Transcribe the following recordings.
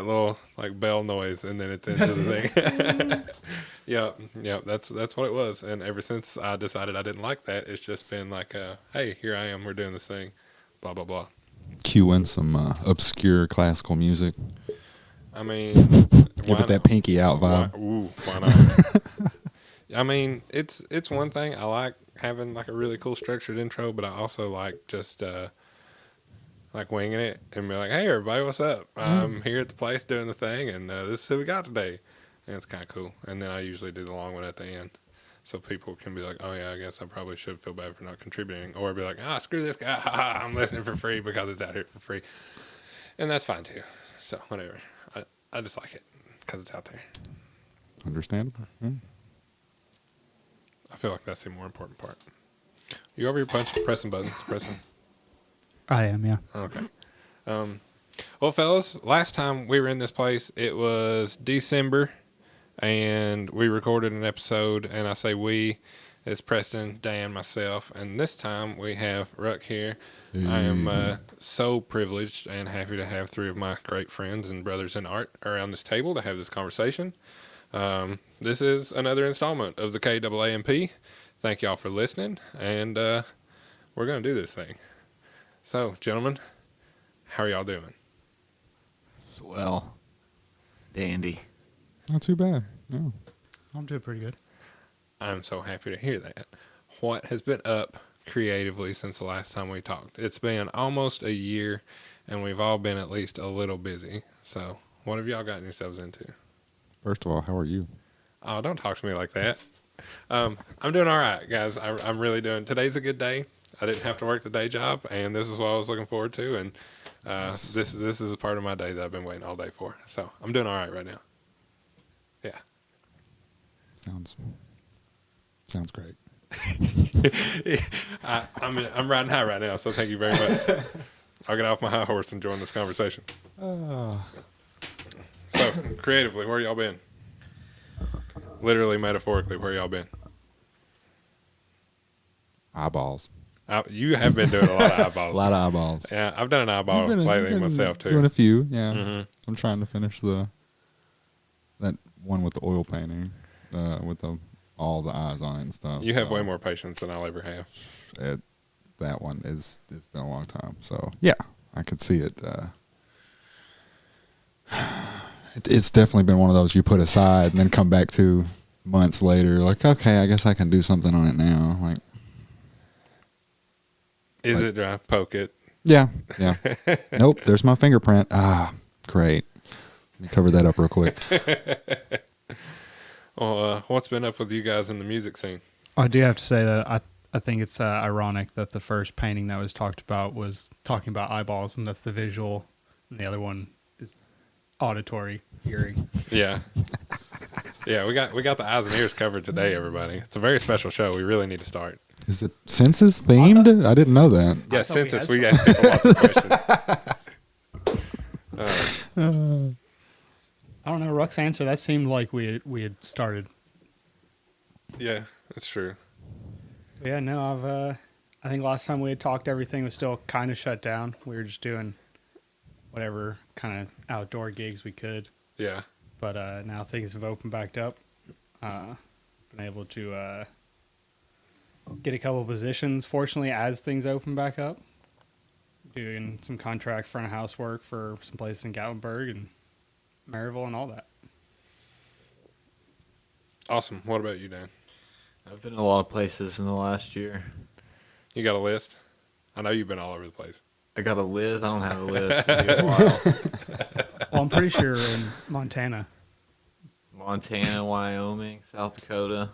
a little like bell noise, and then it's into the thing. Yep. That's what it was. And ever since I decided I didn't like that, it's just been like, hey, here I am. We're doing this thing. Blah blah blah. Cue in some obscure classical music. I mean, Give it that pinky out vibe. Why not? I mean, it's one thing. I like having like a really cool structured intro, but I also like just like winging it and be like, "Hey, everybody, what's up? I'm here at the place doing the thing, and this is who we got today." And it's kind of cool. And then I usually do the long one at the end, so people can be like, "Oh yeah, I guess I probably should feel bad for not contributing," or be like, "Ah, screw this guy. I'm listening for free because it's out here for free," and that's fine too. So whatever. I just like it because it's out there. Understandable. Yeah. I feel like that's the more important part. You over your pressing buttons, Preston? I am, yeah. Okay. Well, fellas, last time we were in this place, it was December, and we recorded an episode, and I say we, it's Preston, Dan, myself, and this time we have Ruck here. I am so privileged and happy to have three of my great friends and brothers in art around this table to have this conversation. This is another installment of the KAAMP. Thank y'all for listening, and we're going to do this thing. So, gentlemen, how are y'all doing? Swell. Dandy. Not too bad. No. I'm doing pretty good. I'm so happy to hear that. What has been up creatively since the last time we talked? It's been almost a year, and we've all been at least a little busy. So, what have y'all gotten yourselves into? First of all, how are you? Oh, don't talk to me like that. I'm doing all right, guys. I'm really doing. Today's a good day. I didn't have to work the day job, and this is what I was looking forward to. And this is a part of my day that I've been waiting all day for. So I'm doing all right right now. Yeah. Sounds great. I'm riding high right now, so thank you very much. I'll get off my high horse and join this conversation. So, creatively, where y'all been? Literally, metaphorically, where y'all been? Eyeballs. You have been doing a lot of eyeballs. A lot of eyeballs. Yeah, I've done an eyeball lately myself, too. Doing a few, yeah. Mm-hmm. I'm trying to finish that one with the oil painting, with all the eyes on it and stuff. You have way more patience than I'll ever have. That one it's been a long time. So, yeah, I could see it. It's definitely been one of those you put aside and then come back to months later, like, okay, I guess I can do something on it now. Like, Is it dry? Poke it. Yeah. Nope, there's my fingerprint. Ah, great. Let me cover that up real quick. Well, what's been up with you guys in the music scene? I do have to say that I think it's ironic that the first painting that was talked about was talking about eyeballs, and that's the visual, and the other one is auditory, hearing. Yeah. Yeah, we got the eyes and ears covered today, everybody. It's a very special show. We really need to start. Is it census themed? I didn't know that. Yeah, census. We asked people lots of questions. I don't know, Ruck's answer, that seemed like we had started. Yeah, that's true. But yeah, no, I think last time we had talked, everything was still kind of shut down. We were just doing whatever kind of outdoor gigs we could. Yeah. But now things have opened back up. Been able to get a couple positions, fortunately, as things open back up. Doing some contract front of house work for some places in Gatlinburg and Maryville and all that. Awesome. What about you, Dan? I've been in a lot of places in the last year. You got a list? I know you've been all over the place. I got a list. I don't have a list. It'll be a while. Well, I'm pretty sure in Montana. Montana, Wyoming, South Dakota,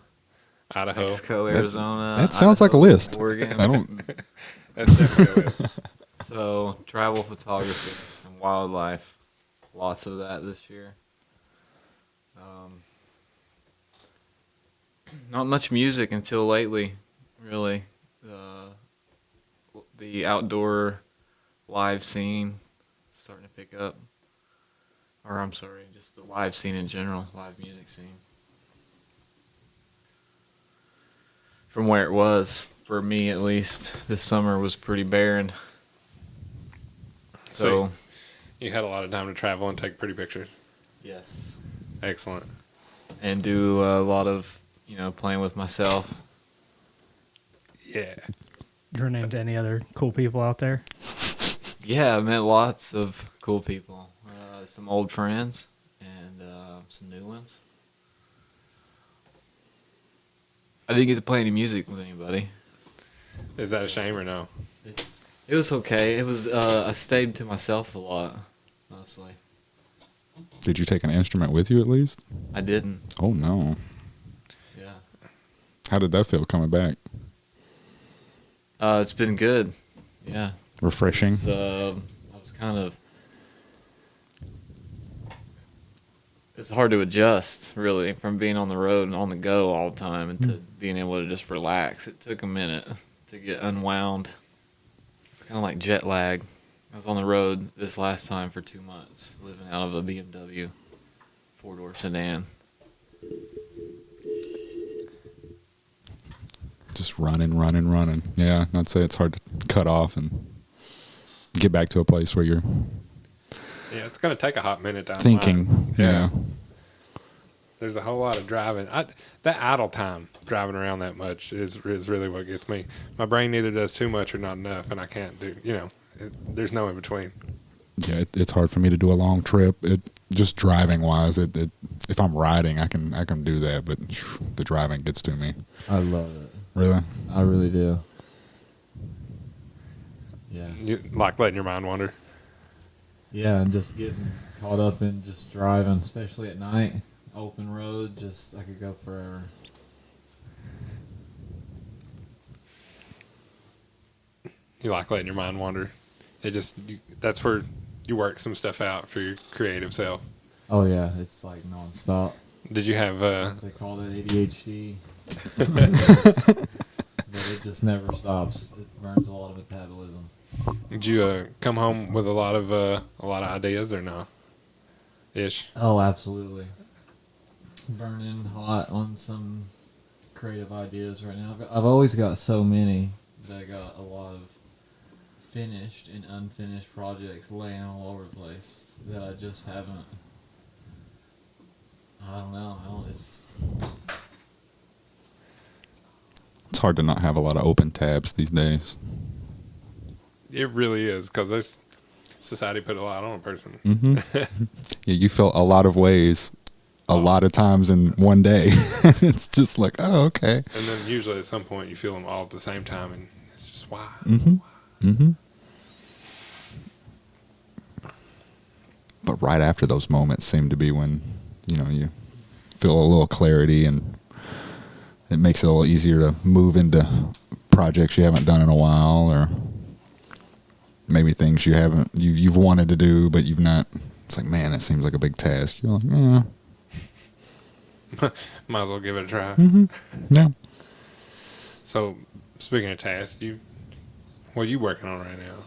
Idaho. Mexico, Arizona. That sounds like a list. Oregon. I don't. That's definitely a list. So, travel photography and wildlife. Lots of that this year. Not much music until lately, really. The outdoor live scene is starting to pick up. Or, I'm sorry, just the live scene in general, live music scene. From where it was, for me at least, this summer was pretty barren. So You had a lot of time to travel and take pretty pictures. Yes. Excellent. And do a lot of, playing with myself. Yeah. You run into any other cool people out there? Yeah, I met lots of cool people. Some old friends and some new ones. I didn't get to play any music with anybody. Is that a shame or no? It was okay. It was I stayed to myself a lot, mostly. Did you take an instrument with you at least? I didn't. Oh no. Yeah. How did that feel coming back? It's been good. Yeah. Refreshing. I was kind of. It's hard to adjust, really, from being on the road and on the go all the time and to being able to just relax. It took a minute to get unwound. It's kind of like jet lag. I was on the road this last time for 2 months, living out of a BMW 4-door sedan. Just running. Yeah, I'd say it's hard to cut off and get back to a place where you're Yeah, it's going to take a hot minute down the thinking. line. Yeah. There's a whole lot of driving. That idle time, driving around that much, is really what gets me. My brain either does too much or not enough, and I can't do, there's no in between. Yeah, it's hard for me to do a long trip. Just driving wise, if I'm riding, I can do that, but the driving gets to me. I love it. Really? I really do. Yeah. You like letting your mind wander. Yeah, and just getting caught up in just driving, especially at night. Open road, I could go forever. You like letting your mind wander. That's where you work some stuff out for your creative self. Oh yeah, it's like nonstop. Did you have As they call it ADHD. But it just never stops. It burns a lot of metabolism. did you come home with a lot of ideas or no? Ish. Oh, absolutely. Burning hot on some creative ideas right now. I've always got so many that I got a lot of finished and unfinished projects laying all over the place that I just haven't. I don't know. It's hard to not have a lot of open tabs these days. It really is, because society put a lot on a person. Mm-hmm. Yeah, you felt a lot of ways, a lot of times in one day. It's just like, oh, okay. And then usually at some point you feel them all at the same time, and it's just why? Mm-hmm. Mm-hmm. But right after those moments seem to be when, you feel a little clarity, and it makes it a little easier to move into projects you haven't done in a while, or maybe things you've wanted to do, but you've not. It's like, man, that seems like a big task. You're like, yeah. Might as well give it a try. Mm-hmm. Yeah. So, speaking of tasks, what are you working on right now?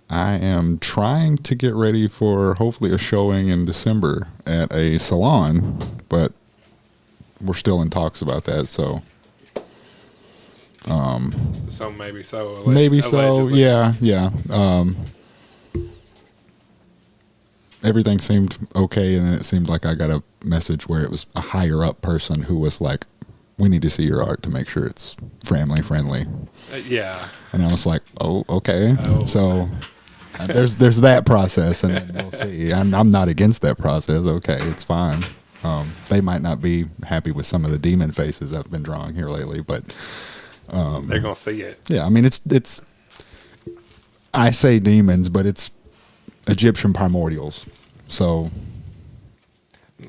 I am trying to get ready for hopefully a showing in December at a salon, but we're still in talks about that. So, So maybe so. maybe so. Allegedly. Yeah. Everything seemed okay, and then it seemed like I got a message where it was a higher up person who was like, "We need to see your art to make sure it's family friendly." Yeah. And I was like, "Oh, okay." Oh. So there's that process, and then we'll see. I'm not against that process. Okay, it's fine. They might not be happy with some of the demon faces I've been drawing here lately, but They're gonna see it. yeah, I mean it's. I say demons, but it's Egyptian primordials. So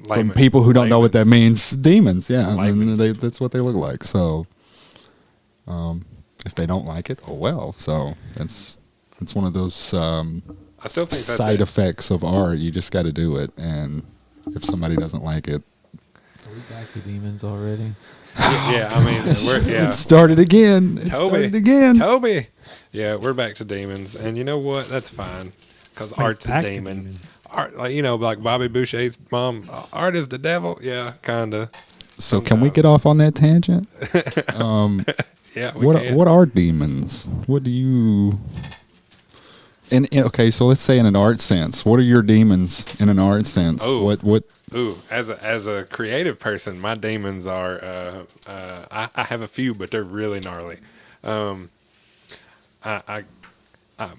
from people who don't know what that means, demons. Yeah, and that's what they look like. So if they don't like it, oh well. So it's one of those I still think that's side effects of art. You just got to do it, and if somebody doesn't like it, Are we back to demons already? Yeah, I mean, it started again. Toby. Yeah, we're back to demons, and you know what? That's fine, because art's a back to demon. demons. Art, like Bobby Boucher's mom, art is the devil. Yeah, kinda. So can we get off on that tangent? Yeah. We can. What are demons? What do you? Okay, so let's say in an art sense, what are your demons in an art sense? Oh. What? Ooh, as a creative person, my demons are I have a few, but they're really gnarly. I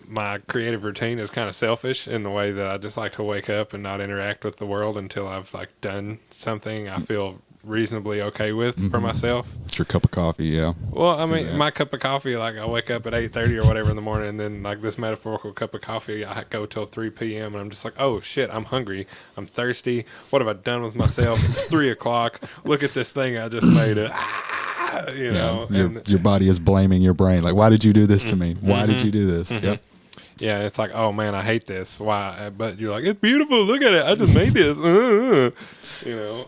my creative routine is kind of selfish in the way that I just like to wake up and not interact with the world until I've like done something I feel reasonably okay with for myself. It's your cup of coffee, yeah. Well, I See mean, that. my cup of coffee, like I wake up at 8:30 or whatever in the morning, and then like this metaphorical cup of coffee, I go till 3 p.m. and I'm just like, oh shit, I'm hungry, I'm thirsty. What have I done with myself? It's 3 o'clock. Look at this thing I just made. You know, Your body is blaming your brain. Like, why did you do this to me? Why did you do this? Yep. yeah, it's like, oh man, I hate this. Why? But you're like, it's beautiful. Look at it. I just made this. You know.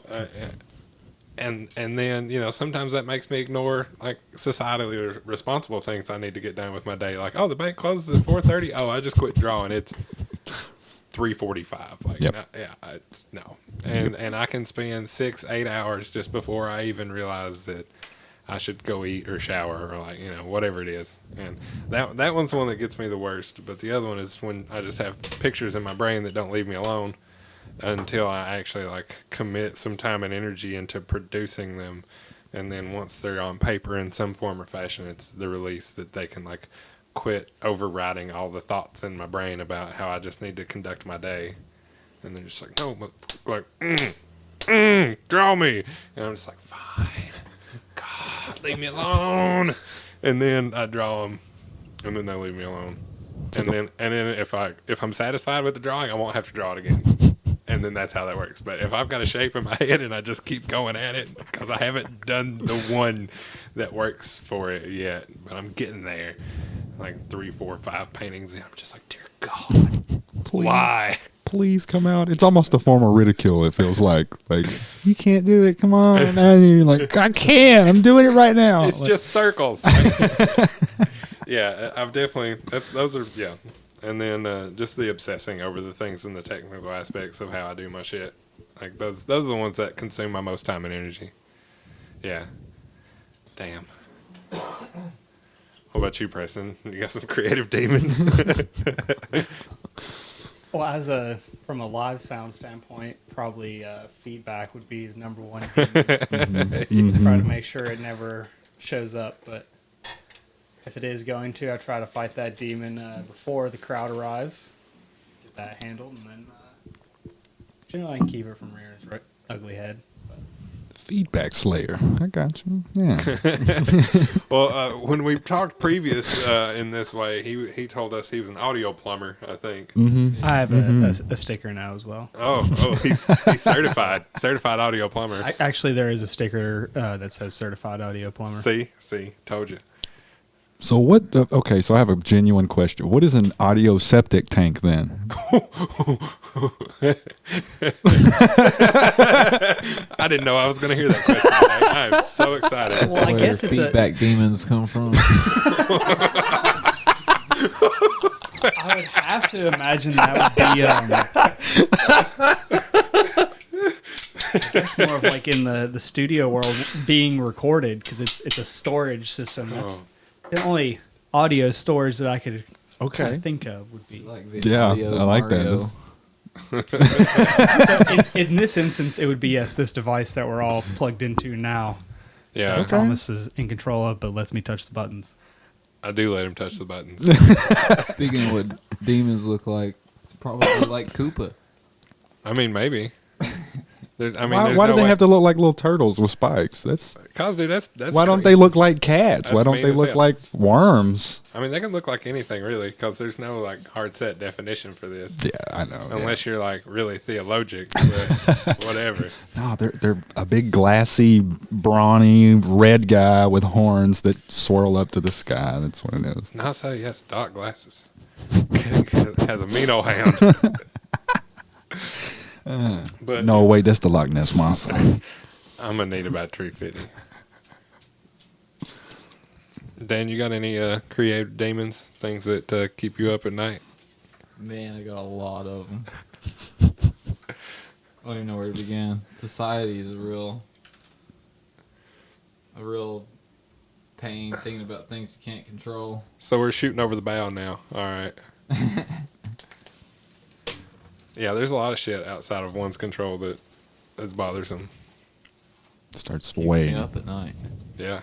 And then, you know, sometimes that makes me ignore like societally responsible things I need to get done with my day. Like, oh, the bank closes at 4:30. Oh, I just quit drawing. It's 3:45. Like, Yep. no. And I can spend 6-8 hours just before I even realize that I should go eat or shower or like, you know, whatever it is. And that one's the one that gets me the worst. But the other one is when I just have pictures in my brain that don't leave me alone until I actually like commit some time and energy into producing them. And then once they're on paper in some form or fashion, it's the release that they can like quit overriding all the thoughts in my brain about how I just need to conduct my day. And they're just like, no, but like, draw me. And I'm just like, fine, God, leave me alone. And then I draw them, and then they leave me alone. And then if I'm satisfied with the drawing, I won't have to draw it again. And then that's how that works. But if I've got a shape in my head and I just keep going at it because I haven't done the one that works for it yet, but I'm getting there, like 3, 4, 5 paintings in, I'm just like, dear God, Please, why? please come out. It's almost a form of ridicule. It feels like you can't do it. Come on, and you're like, I can. I'm doing it right now. It's Like, just circles. Yeah, I've definitely, those are, yeah. And then just the obsessing over the things and the technical aspects of how I do my shit. Like those are the ones that consume my most time and energy. Yeah. Damn. What about you, Preston? You got some creative demons? Well, from a live sound standpoint, probably feedback would be the number one demon. Try to make sure it never shows up, but if it is going to, I try to fight that demon before the crowd arrives. Get that handled, and then generally I can keep it from rearing its ugly head. feedback slayer. I got you. Yeah. Well, when we talked previous in this way, he told us he was an audio plumber, I think. Mm-hmm. I have a sticker now as well. Oh, he's certified audio plumber. Actually, there is a sticker that says certified audio plumber. See, told you. So what? Okay, so I have a genuine question. What is an audio septic tank then? I didn't know I was going to hear that question today. I'm so excited. Well, I Where guess it's feedback demons come from. I would have to imagine that would be I guess more of like in the studio world being recorded because it's a storage system. That's the only audio storage that I could kind of think of would be. Like the Yeah, audio I like Mario. that. So in this instance, it would be this device that we're all plugged into now. Yeah, That Thomas is in control of, but lets me touch the buttons. I do let him touch the buttons. Speaking of what demons look like, it's probably like Koopa. I mean, maybe. Why do they have to look like little turtles with spikes? That's Cause, dude, that's why don't they crazy. look like cats? Why That's don't mean they as look hell. like worms? I mean, they can look like anything, really, because there's no like hard set definition for this. Yeah, I know. Unless you're like really theologic, but whatever. No, they're a big glassy, brawny red guy with horns that swirl up to the sky. That's what it is. Not so, yes, dark glasses. Has a mean old hand. But No, wait, that's the Loch Ness monster. I'm gonna need about 350. Dan, you got any creative demons? Things that keep you up at night? Man, I got a lot of them. I don't even know where to begin. Society is a real pain thinking about things you can't control. So we're shooting over the bow now. All right. Yeah, there's a lot of shit outside of one's control that is bothersome. Starts Keeps me up at night. Yeah.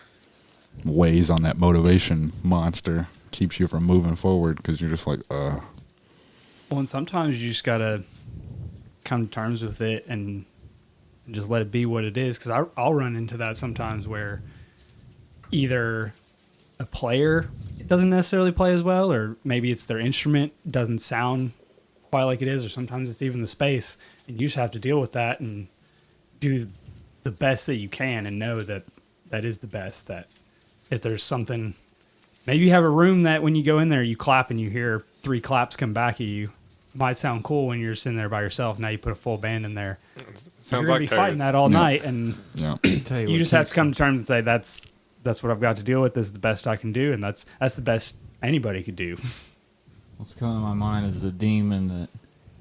weighs on that motivation monster, keeps you from moving forward because you're just like, Well, and sometimes you just gotta come to terms with it and just let it be what it is. Because I'll run into that sometimes where either a player doesn't necessarily play as well, or maybe it's their instrument doesn't sound quite like it is, or sometimes it's even the space, and you just have to deal with that and do the best that you can and know that that is the best. That if there's something, maybe you have a room that when you go in there, you clap and you hear 3 claps come back at you. Might sound cool when you're sitting there by yourself. Now you put a full band in there. You're Sounds gonna like be fighting turds. that all Yeah. night, and yeah. Tell you what just have to keeps come to terms and say that's what I've got to deal with. This is the best I can do, and that's the best anybody could do. What's coming to my mind is the demon that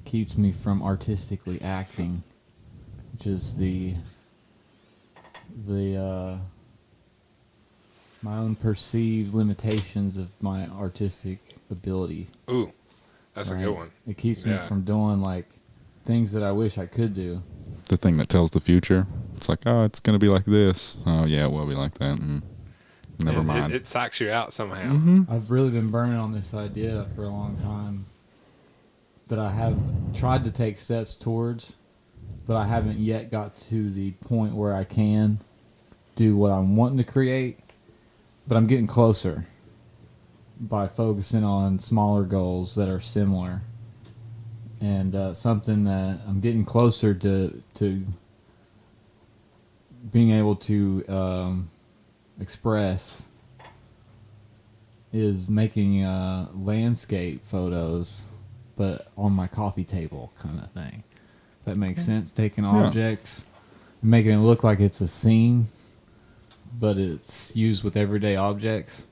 keeps me from artistically acting, which is the my own perceived limitations of my artistic ability. Ooh, that's a right? good one. It keeps me Yeah. from doing like things that I wish I could do. The thing that tells the future. It's like, oh, it's gonna be like this. Oh yeah, it will be like that. Never mind. It psychs you out somehow. Mm-hmm. I've really been burning on this idea for a long time that I have tried to take steps towards, but I haven't yet got to the point where I can do what I'm wanting to create. But I'm getting closer by focusing on smaller goals that are similar, and something that I'm getting closer to being able to express is making landscape photos, but on my coffee table kind of thing. If that makes sense. Taking objects, and making it look like it's a scene, but it's used with everyday objects.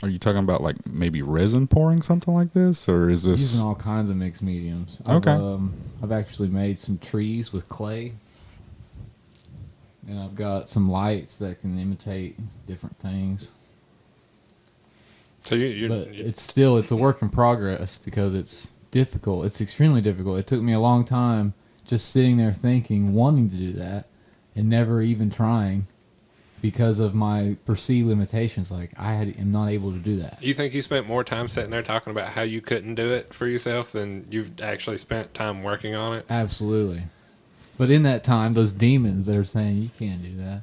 Are you talking about like maybe resin pouring something like this, or is this? Using all kinds of mixed mediums. Okay. I've actually made some trees with clay, and I've got some lights that can imitate different things. So you But it's a work in progress because it's difficult. It's extremely difficult. It took me a long time just sitting there thinking, wanting to do that, and never even trying because of my perceived limitations. Like am not able to do that. You think you spent more time sitting there talking about how you couldn't do it for yourself than you've actually spent time working on it? Absolutely. But in that time, those demons that are saying you can't do that,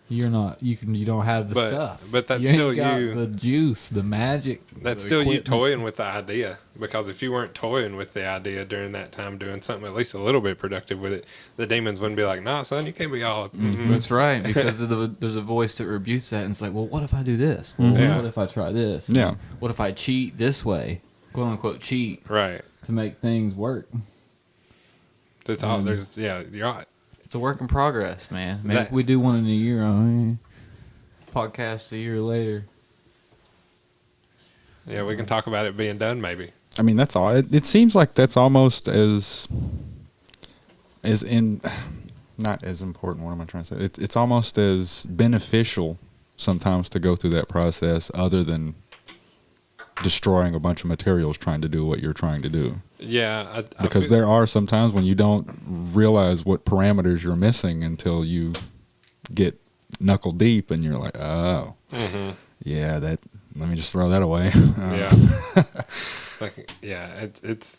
you're not. You don't have the stuff. But that's you ain't still got you. the juice, the magic. That's the still you equipment. toying with the idea. Because if you weren't toying with the idea during that time, doing something at least a little bit productive with it, the demons wouldn't be like, "Nah, son, you can't be all." Mm-hmm. That's right, because there's a voice that rebukes that, and it's like, well, what if I do this? Well, Yeah. what if I try this? Yeah. What if I cheat this way? "Quote unquote" cheat Right. to make things work. That's all. There's you're right. It's a work in progress, man. Maybe if we do one in a year, podcast a year later. Yeah, we can talk about it being done, maybe. I mean, that's all. It seems like that's almost not as important. What am I trying to say? It's almost as beneficial sometimes to go through that process, other than destroying a bunch of materials trying to do what you're trying to do. Yeah, Because there are some times when you don't realize what parameters you're missing until you get knuckle deep, and you're like, oh, yeah, that. Let me just throw that away. Yeah. It's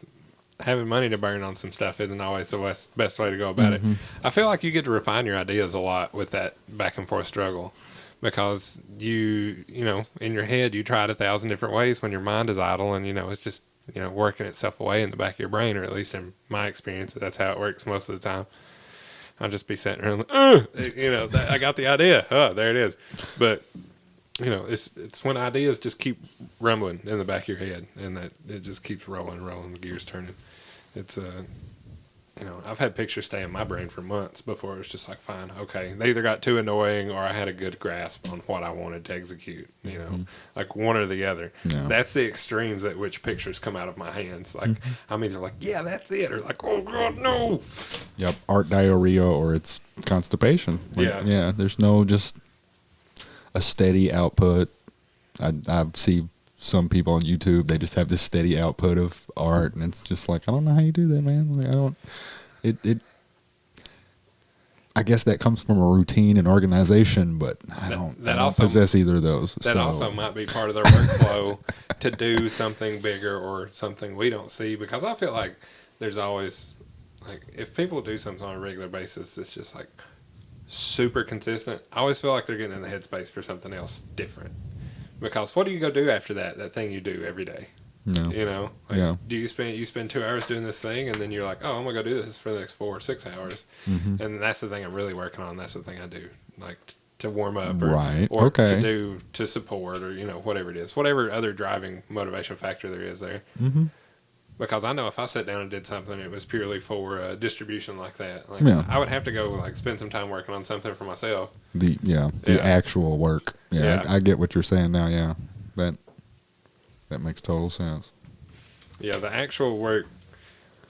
having money to burn on some stuff isn't always the best way to go about it. I feel like you get to refine your ideas a lot with that back and forth struggle, because you know, in your head you try it 1,000 different ways when your mind is idle, and it's just working itself away in the back of your brain, or at least in my experience, that's how it works most of the time. I'll just be sitting here and like, I got the idea. Oh, there it is. But it's when ideas just keep rumbling in the back of your head, and that it just keeps rolling, the gears turning. It's I've had pictures stay in my brain for months before it was just like, fine, okay, they either got too annoying or I had a good grasp on what I wanted to execute. Like one or the other. Yeah. That's the extremes at which pictures come out of my hands. Like I'm either like, yeah, that's it, or like, oh god, no. Yep, art diarrhea, or it's constipation. Yeah. There's no just a steady output. I see some people on YouTube, they just have this steady output of art, and it's just like, I don't know how you do that, man. Like, I don't. I guess that comes from a routine and organization, but I don't possess either of those. That also might be part of their workflow to do something bigger or something we don't see, because I feel like there's always, like, if people do something on a regular basis, it's just like super consistent. I always feel like they're getting in the headspace for something else different. Because what do you go do after that thing you do every day? No. You know, like, do you spend 2 hours doing this thing, and then you're like, oh, I'm gonna go do this for the next 4 or 6 hours, and that's the thing I'm really working on. That's the thing I do, like to warm up, or to do to support, or whatever it is, whatever other driving motivation factor there is there. Because I know if I sat down and did something, it was purely for distribution like that. Like, I would have to go like spend some time working on something for myself. The actual work. I get what you're saying now. Yeah, that makes total sense. Yeah, the actual work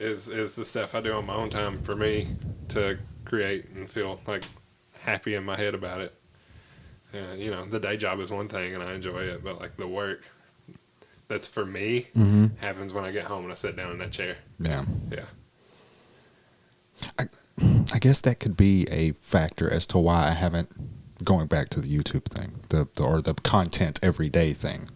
is the stuff I do on my own time for me to create and feel like happy in my head about it. The day job is one thing and I enjoy it, but like the work that's for me happens when I get home and I sit down in that chair. Yeah. I guess that could be a factor as to why I haven't, going back to the YouTube thing, or the content everyday thing.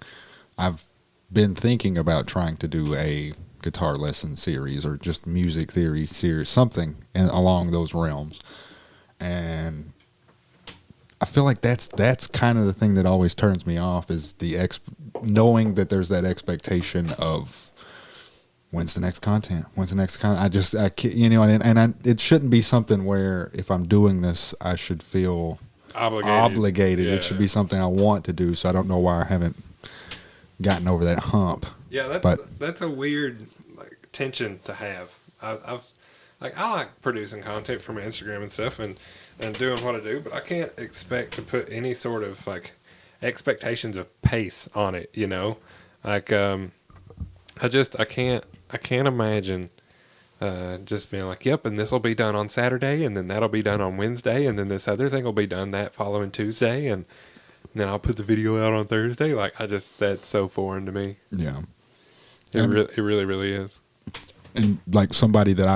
I've been thinking about trying to do a guitar lesson series or just music theory series, something along those realms. And I feel like that's kind of the thing that always turns me off, is knowing that there's that expectation of when's the next content? I can't, it shouldn't be something where if I'm doing this, I should feel obligated. Yeah. It should be something I want to do. So I don't know why I haven't gotten over that hump. Yeah, that's a weird tension to have. I like producing content for my Instagram and stuff and doing what I do, but I can't expect to put any sort of expectations of pace on it. I can't imagine just being like, yep, and this will be done on Saturday, and then that'll be done on Wednesday, and then this other thing will be done that following Tuesday, and then I'll put the video out on Thursday. That's so foreign to me. Yeah. It really, really is. And like somebody that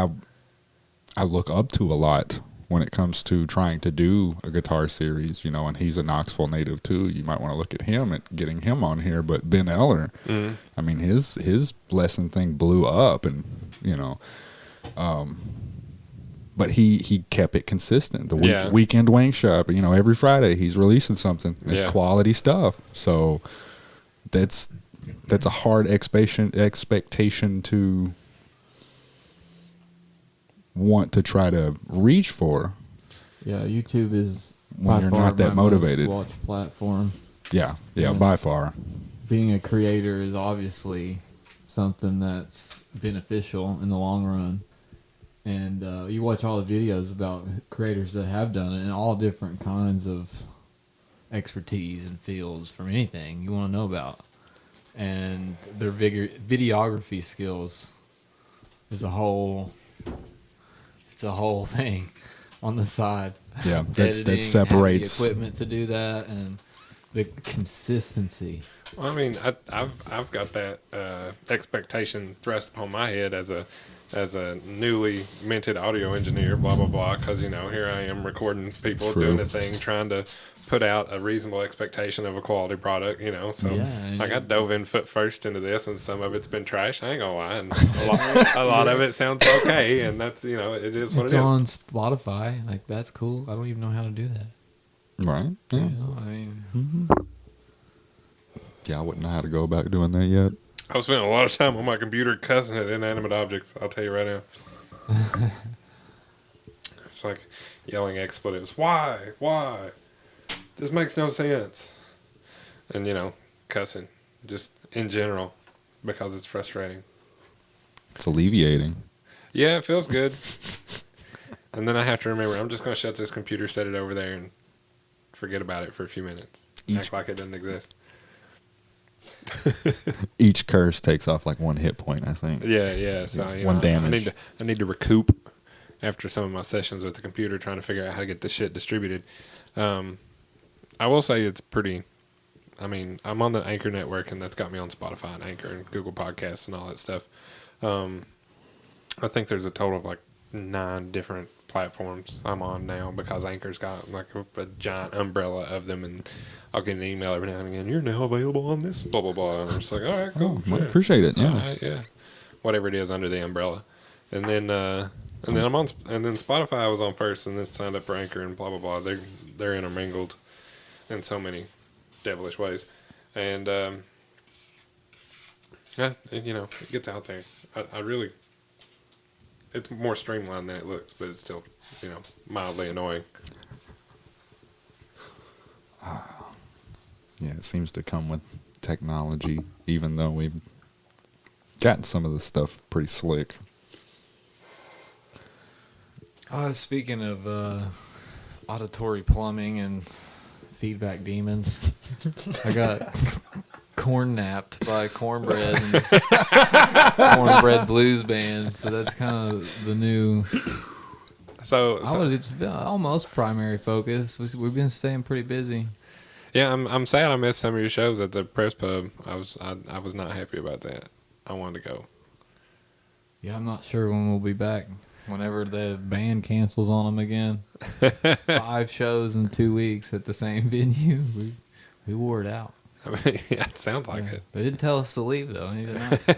I look up to a lot when it comes to trying to do a guitar series, and he's a Knoxville native too. You might want to look at him at getting him on here. But Ben Eller, I mean, his lesson thing blew up, and but he kept it consistent. The weekend wing shop, every Friday he's releasing something. It's quality stuff. So that's a hard expectation to want to try to reach for. Yeah, YouTube is when you're not that motivated. Most watched platform. Yeah, by far. Being a creator is obviously something that's beneficial in the long run. And you watch all the videos about creators that have done it in all different kinds of expertise and fields from anything you want to know about. And their videography skills is a whole thing on the side. Yeah, that separates the equipment to do that and the consistency. Well, I mean, I've got that expectation thrust upon my head as a newly minted audio engineer, blah blah blah. Because here I am recording people doing a thing, trying to put out a reasonable expectation of a quality product. So I dove in foot first into this, and some of it's been trash. I ain't gonna lie, and a lot of it sounds okay, and that's it is what it is. It's on Spotify, that's cool. I don't even know how to do that. Right? Yeah. Yeah, I wouldn't know how to go about doing that yet. I was spending a lot of time on my computer cussing at inanimate objects. I'll tell you right now. It's like yelling expletives. Why? This makes no sense. And, cussing. Just in general. Because it's frustrating. It's alleviating. Yeah, it feels good. And then I have to remember, I'm just going to shut this computer, set it over there, and forget about it for a few minutes. Act like it doesn't exist. Each curse takes off 1 hit point, I think. Yeah. So one damage. I need to recoup after some of my sessions with the computer, trying to figure out how to get this shit distributed. I will say it's pretty I mean, I'm on the Anchor network, and that's got me on Spotify and Anchor and Google Podcasts and all that stuff. I think there's a total of like 9 different platforms I'm on now because Anchor's got like a giant umbrella of them, and I'll get an email every now and again. You're now available on this, blah blah blah, and I'm just like, all right, cool, Well, yeah. appreciate it. Yeah. All right, yeah, whatever it is under the umbrella, and then I'm on, and then Spotify I was on first, and then signed up for Anchor and blah blah blah. They're intermingled in so many devilish ways, and yeah, it gets out there. I really. It's more streamlined than it looks, but it's still, mildly annoying. Yeah, it seems to come with technology, even though we've gotten some of the stuff pretty slick. Speaking of auditory plumbing and feedback demons, I got corn napped by Cornbread and Cornbread Blues Band. So that's kind of the new. So It's been almost primary focus. We've been staying pretty busy. yeah, I'm sad I missed some of your shows at the press pub. I was not happy about that. I wanted to go. Yeah, I'm not sure when we'll be back. Whenever the band cancels on them again. 5 shows in 2 weeks at the same venue. We wore it out. I mean, yeah, it sounds like it. They didn't tell us to leave though. Either night, so.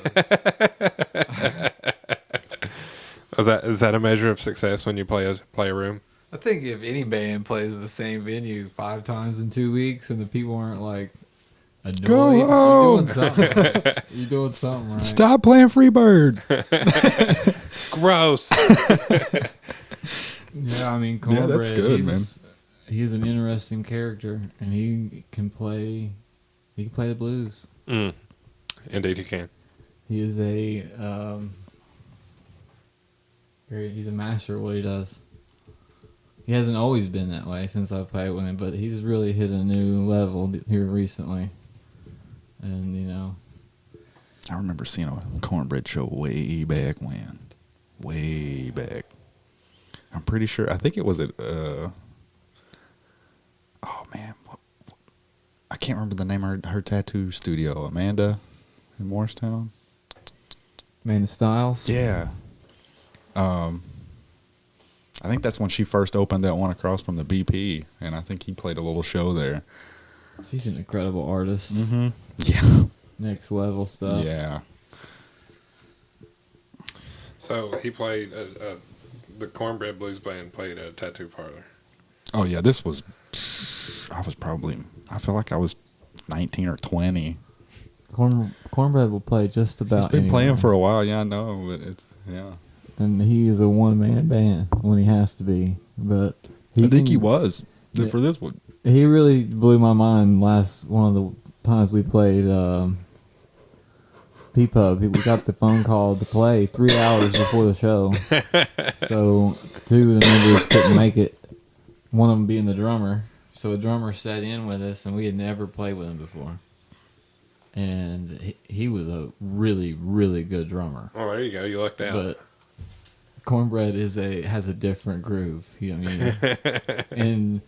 Is that a measure of success when you play a room? I think if any band plays the same venue 5 times in 2 weeks and the people aren't like annoyed, Go you're home. doing something. You're doing something right. Stop playing Freebird. Gross. Yeah, I mean, Yeah, Cornbread, that's good, he's an interesting character, and he can play the blues. Indeed, you can. He is he's a master at what he does. He hasn't always been that way since I've played with him, but he's really hit a new level here recently. And, I remember seeing a Cornbread show way back when. Way back. I'm pretty sure. I think it was at, oh man. I can't remember the name of her tattoo studio. Amanda in Morristown? Amanda Styles. Yeah. I think that's when she first opened that one across from the BP, and I think he played a little show there. She's an incredible artist. Mm-hmm. Yeah. Next level stuff. Yeah. So he played the Cornbread Blues Band played a tattoo parlor. Oh yeah, I feel like I was 19 or 20. Cornbread will play just about He's been anywhere. playing for a while, yeah, I know, but yeah. And he is a one-man band when he has to be. But I think he was for this one. He really blew my mind one of the times we played P-Pub. We got the phone call to play 3 hours before the show. So 2 of the members couldn't make it, one of them being the drummer. So a drummer sat in with us, and we had never played with him before. And he was a really, really good drummer. Oh, there you go. You lucked out. But Cornbread has a different groove. You know what I mean? And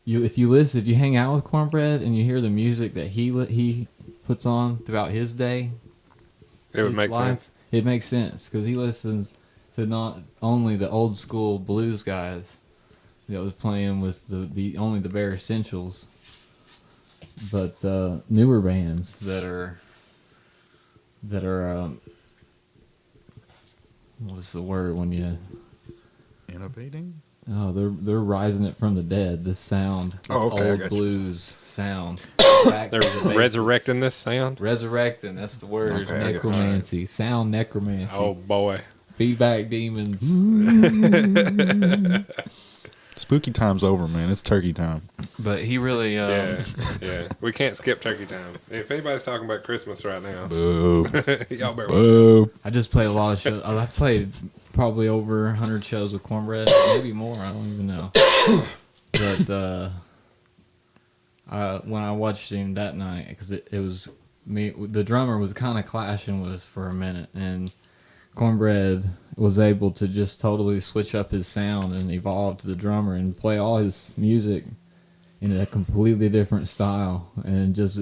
if you hang out with Cornbread and you hear the music that he puts on throughout his day, it would make sense. It makes sense because he listens to not only the old school blues guys that was playing with only the bare essentials, but newer bands that are what's the word when you Innovating? Oh, they're rising it from the dead. This sound, this Oh, okay, I old got you. blues sound. Back to the They're basics. resurrecting this sound. Resurrecting. That's the word. Okay, I got you. Necromancy. Sound necromancy. Oh boy. Feedback demons. Spooky time's over, man. It's turkey time. But he really. Yeah. We can't skip turkey time. If anybody's talking about Christmas right now, Boo. y'all better watch Boo. I just played a lot of shows. I've played probably over 100 shows with Cornbread. Maybe more. I don't even know. But when I watched him that night, because it was me, the drummer was kind of clashing with us for a minute, and Cornbread was able to just totally switch up his sound and evolve to the drummer and play all his music in a completely different style, and just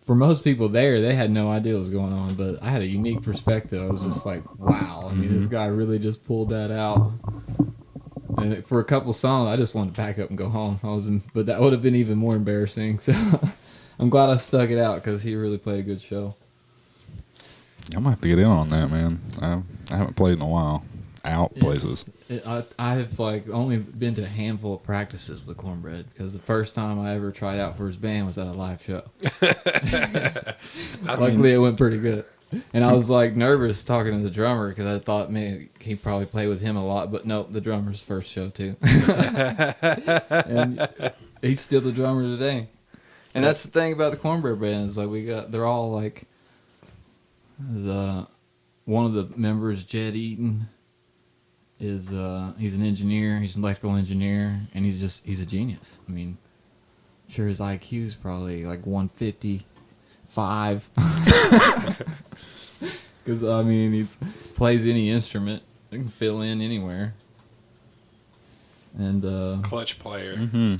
for most people there, they had no idea what was going on, but I had a unique perspective. I was just like, wow. I mean, this guy really just pulled that out. And for a couple songs, I just wanted to pack up and go home. But that would have been even more embarrassing. So I'm glad I stuck it out because he really played a good show. I'm gonna have to get in on that, man. I haven't played in a while. Out places. I have like only been to a handful of practices with Cornbread because the first time I ever tried out for his band was at a live show. Luckily, it went pretty good. And I was like nervous talking to the drummer because I thought maybe he'd probably play with him a lot, but nope, the drummer's first show too. And he's still the drummer today. And that's the thing about the Cornbread band is like they're all like one of the members, Jed Eaton, is he's an engineer, he's an electrical engineer, and he's a genius. I mean, I'm sure his IQ is probably like 155. Because I mean, he plays any instrument, he can fill in anywhere. And Clutch player. Mm-hmm.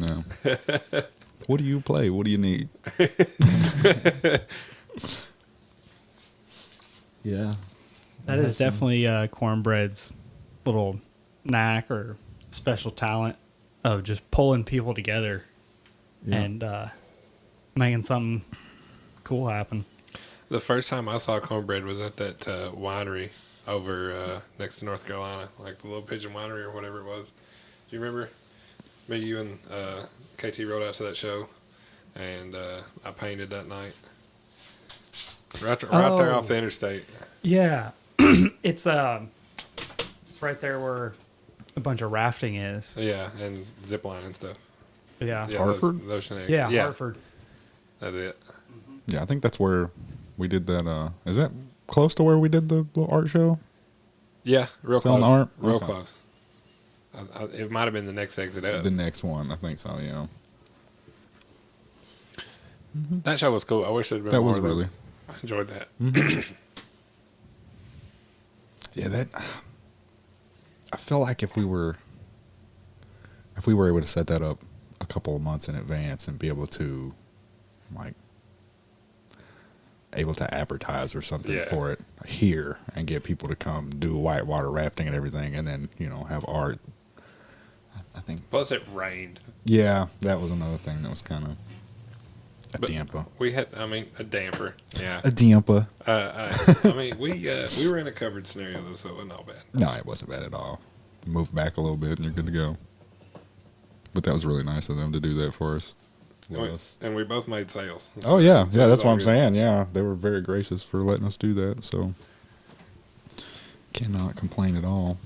No. What do you play? What do you need? yeah, That is definitely Cornbread's little knack or special talent of just pulling people together and making something cool happen. The first time I saw Cornbread was at that winery over next to North Carolina, like the Little Pigeon Winery or whatever it was. Do you remember? Me, you, and KT rode out to that show, and I painted that night. Right there off the interstate. Yeah, it's right there where a bunch of rafting is. Yeah, and zip line and stuff. Yeah, Yeah, Hartford? Those shenanigans. yeah, Hartford. That's it. Yeah, I think that's where we did that. Is that close to where we did the little art show? Yeah, real Selling close. art? Real Okay. close. It might have been the next exit up. The next one, I think so. Yeah. That show was cool. I wish there'd been That more was of those. really- I enjoyed that. Yeah, that. I feel like if we were able to set that up a couple of months in advance and be able to, like, able to advertise or something for it here and get people to come do whitewater rafting and everything, and then have art. I think. Plus, it rained. Yeah, that was another thing that was kind of a damper. We had, a damper. Yeah. A damper. We were in a covered scenario though, so it wasn't all bad. No, it wasn't bad at all. Move back a little bit and you're good to go. But that was really nice of them to do that for us. And we both made sales. Oh yeah, So yeah. it was That's what all I'm good. saying. Yeah, they were very gracious for letting us do that. So cannot complain at all.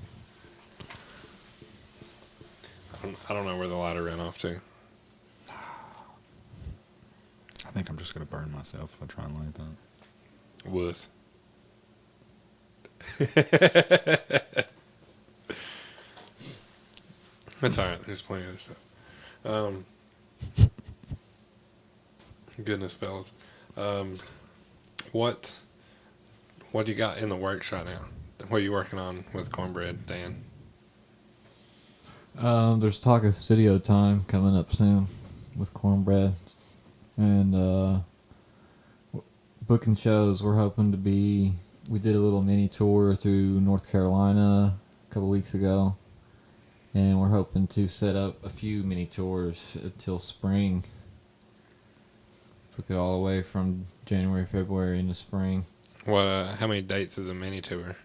I don't know where the lighter ran off to. I think I'm just gonna burn myself if I try and light that. Wuss. That's all right. There's plenty of other stuff. Goodness, fellas. What do you got in the works right now? What are you working on with Cornbread, Dan? there's talk of studio time coming up soon with Cornbread, and booking shows. We're hoping to be. We did a little mini tour through North Carolina a couple weeks ago, and we're hoping to set up a few mini tours until spring. Took it all the way from January, February into spring. What? How many dates is a mini tour?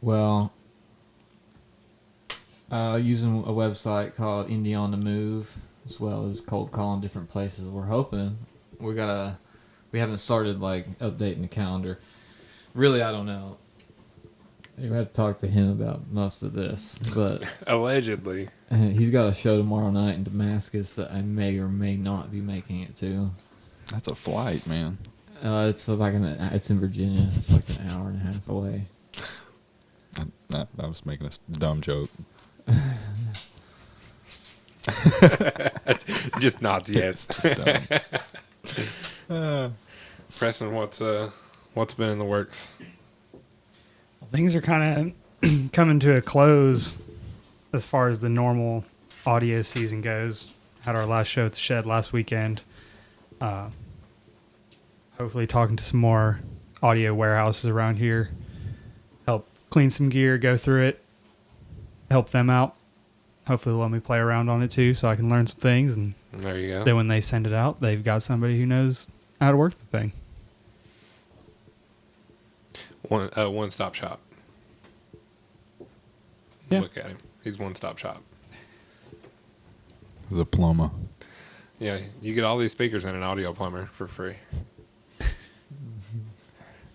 Well, using a website called Indie on the Move, as well as cold calling different places. We're hoping we haven't started like updating the calendar. Really, I don't know. You have to talk to him about most of this, but Allegedly. he's got a show tomorrow night in Damascus that I may or may not be making it to. That's a flight, man. It's in Virginia. It's like an hour and a half away. I was making a dumb joke. Just nods yes. Just dumb. Preston, what's been in the works? Well, things are kind of coming to a close as far as the normal audio season goes. had our last show at the shed last weekend. Hopefully talking to some more audio warehouses around here. Help clean some gear, go through it, help them out. Hopefully they'll let me play around on it too so I can learn some things. And There you go. then when they send it out, they've got somebody who knows how to work the thing. One-stop shop. Yeah. Look at him. He's one-stop shop. The plumber. Yeah, you get all these speakers and an audio plumber for free.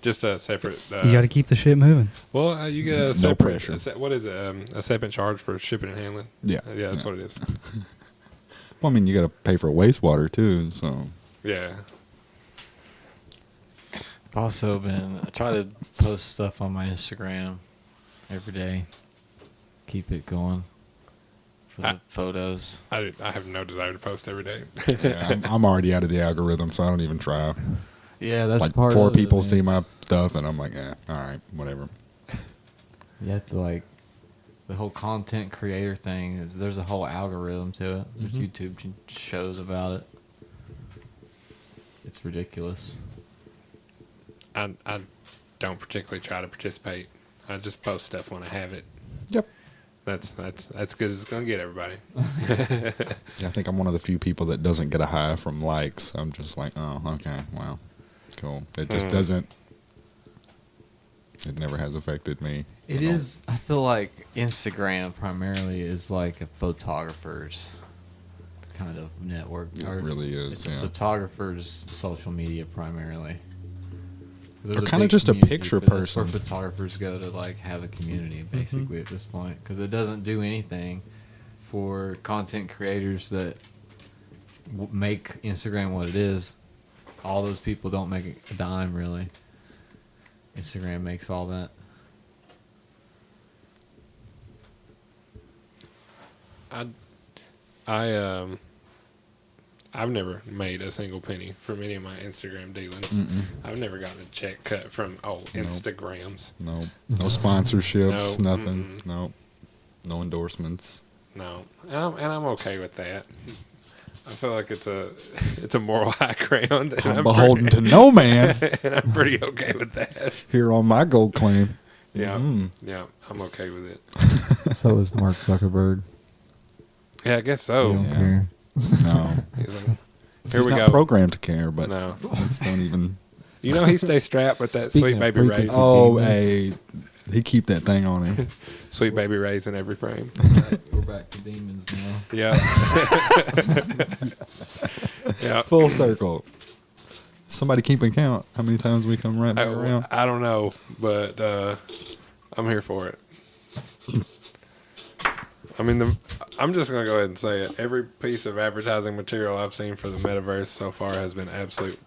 Just a separate. You got to keep the shit moving. Well, you get a No separate. pressure. What is it? A separate charge for shipping and handling. Yeah. Yeah, that's what it is. Well, I mean, you got to pay for wastewater too, so. Yeah. I've also I try to post stuff on my Instagram every day. Keep it going for the photos. I have no desire to post every day. Yeah, I'm already out of the algorithm, so I don't even try. Yeah, that's Like part 4 of it. people I mean, see my it's- stuff, and I'm like, all right, whatever. You have to the whole content creator thing is there's a whole algorithm to it. There's YouTube shows about it. It's ridiculous. I don't particularly try to participate. I just post stuff when I have it. Yep. That's good as it's gonna get everybody. Yeah, I think I'm one of the few people that doesn't get a high from likes. I'm just like, oh, okay, well, cool. It just doesn't. It never has affected me. It is. I feel like Instagram primarily is like a photographer's kind of network. It really is, It's yeah. a photographer's social media primarily. There's Or a kinda big just a community picture for this, person. Where photographers go to have a community basically at this point because it doesn't do anything for content creators that make Instagram what it is. All those people don't make a dime really. Instagram makes all that. I've never made a single penny from any of my Instagram dealings. I've never gotten a check cut from Instagrams. No sponsorships, No, nothing. No endorsements. No, and I'm okay with that. I feel like it's a moral high ground. And I'm beholden to no man and I'm pretty okay with that. here on my gold claim. Yeah, yeah, I'm okay with it. So is Mark Zuckerberg. Yeah, I guess so. You don't Yeah. care. No. Here He's we not go. programmed to care, but No, let's don't even. you know he stays strapped with that Speaking sweet of baby freaky rays. Oh, demons. hey, he keep that thing on him. Sweet baby rays in every frame. We're back to demons now. Yeah. Yeah. Full circle. Somebody keeping count. How many times we come right back around? I don't know, but I'm here for it. I mean, I'm just going to go ahead and say it. Every piece of advertising material I've seen for the metaverse so far has been absolute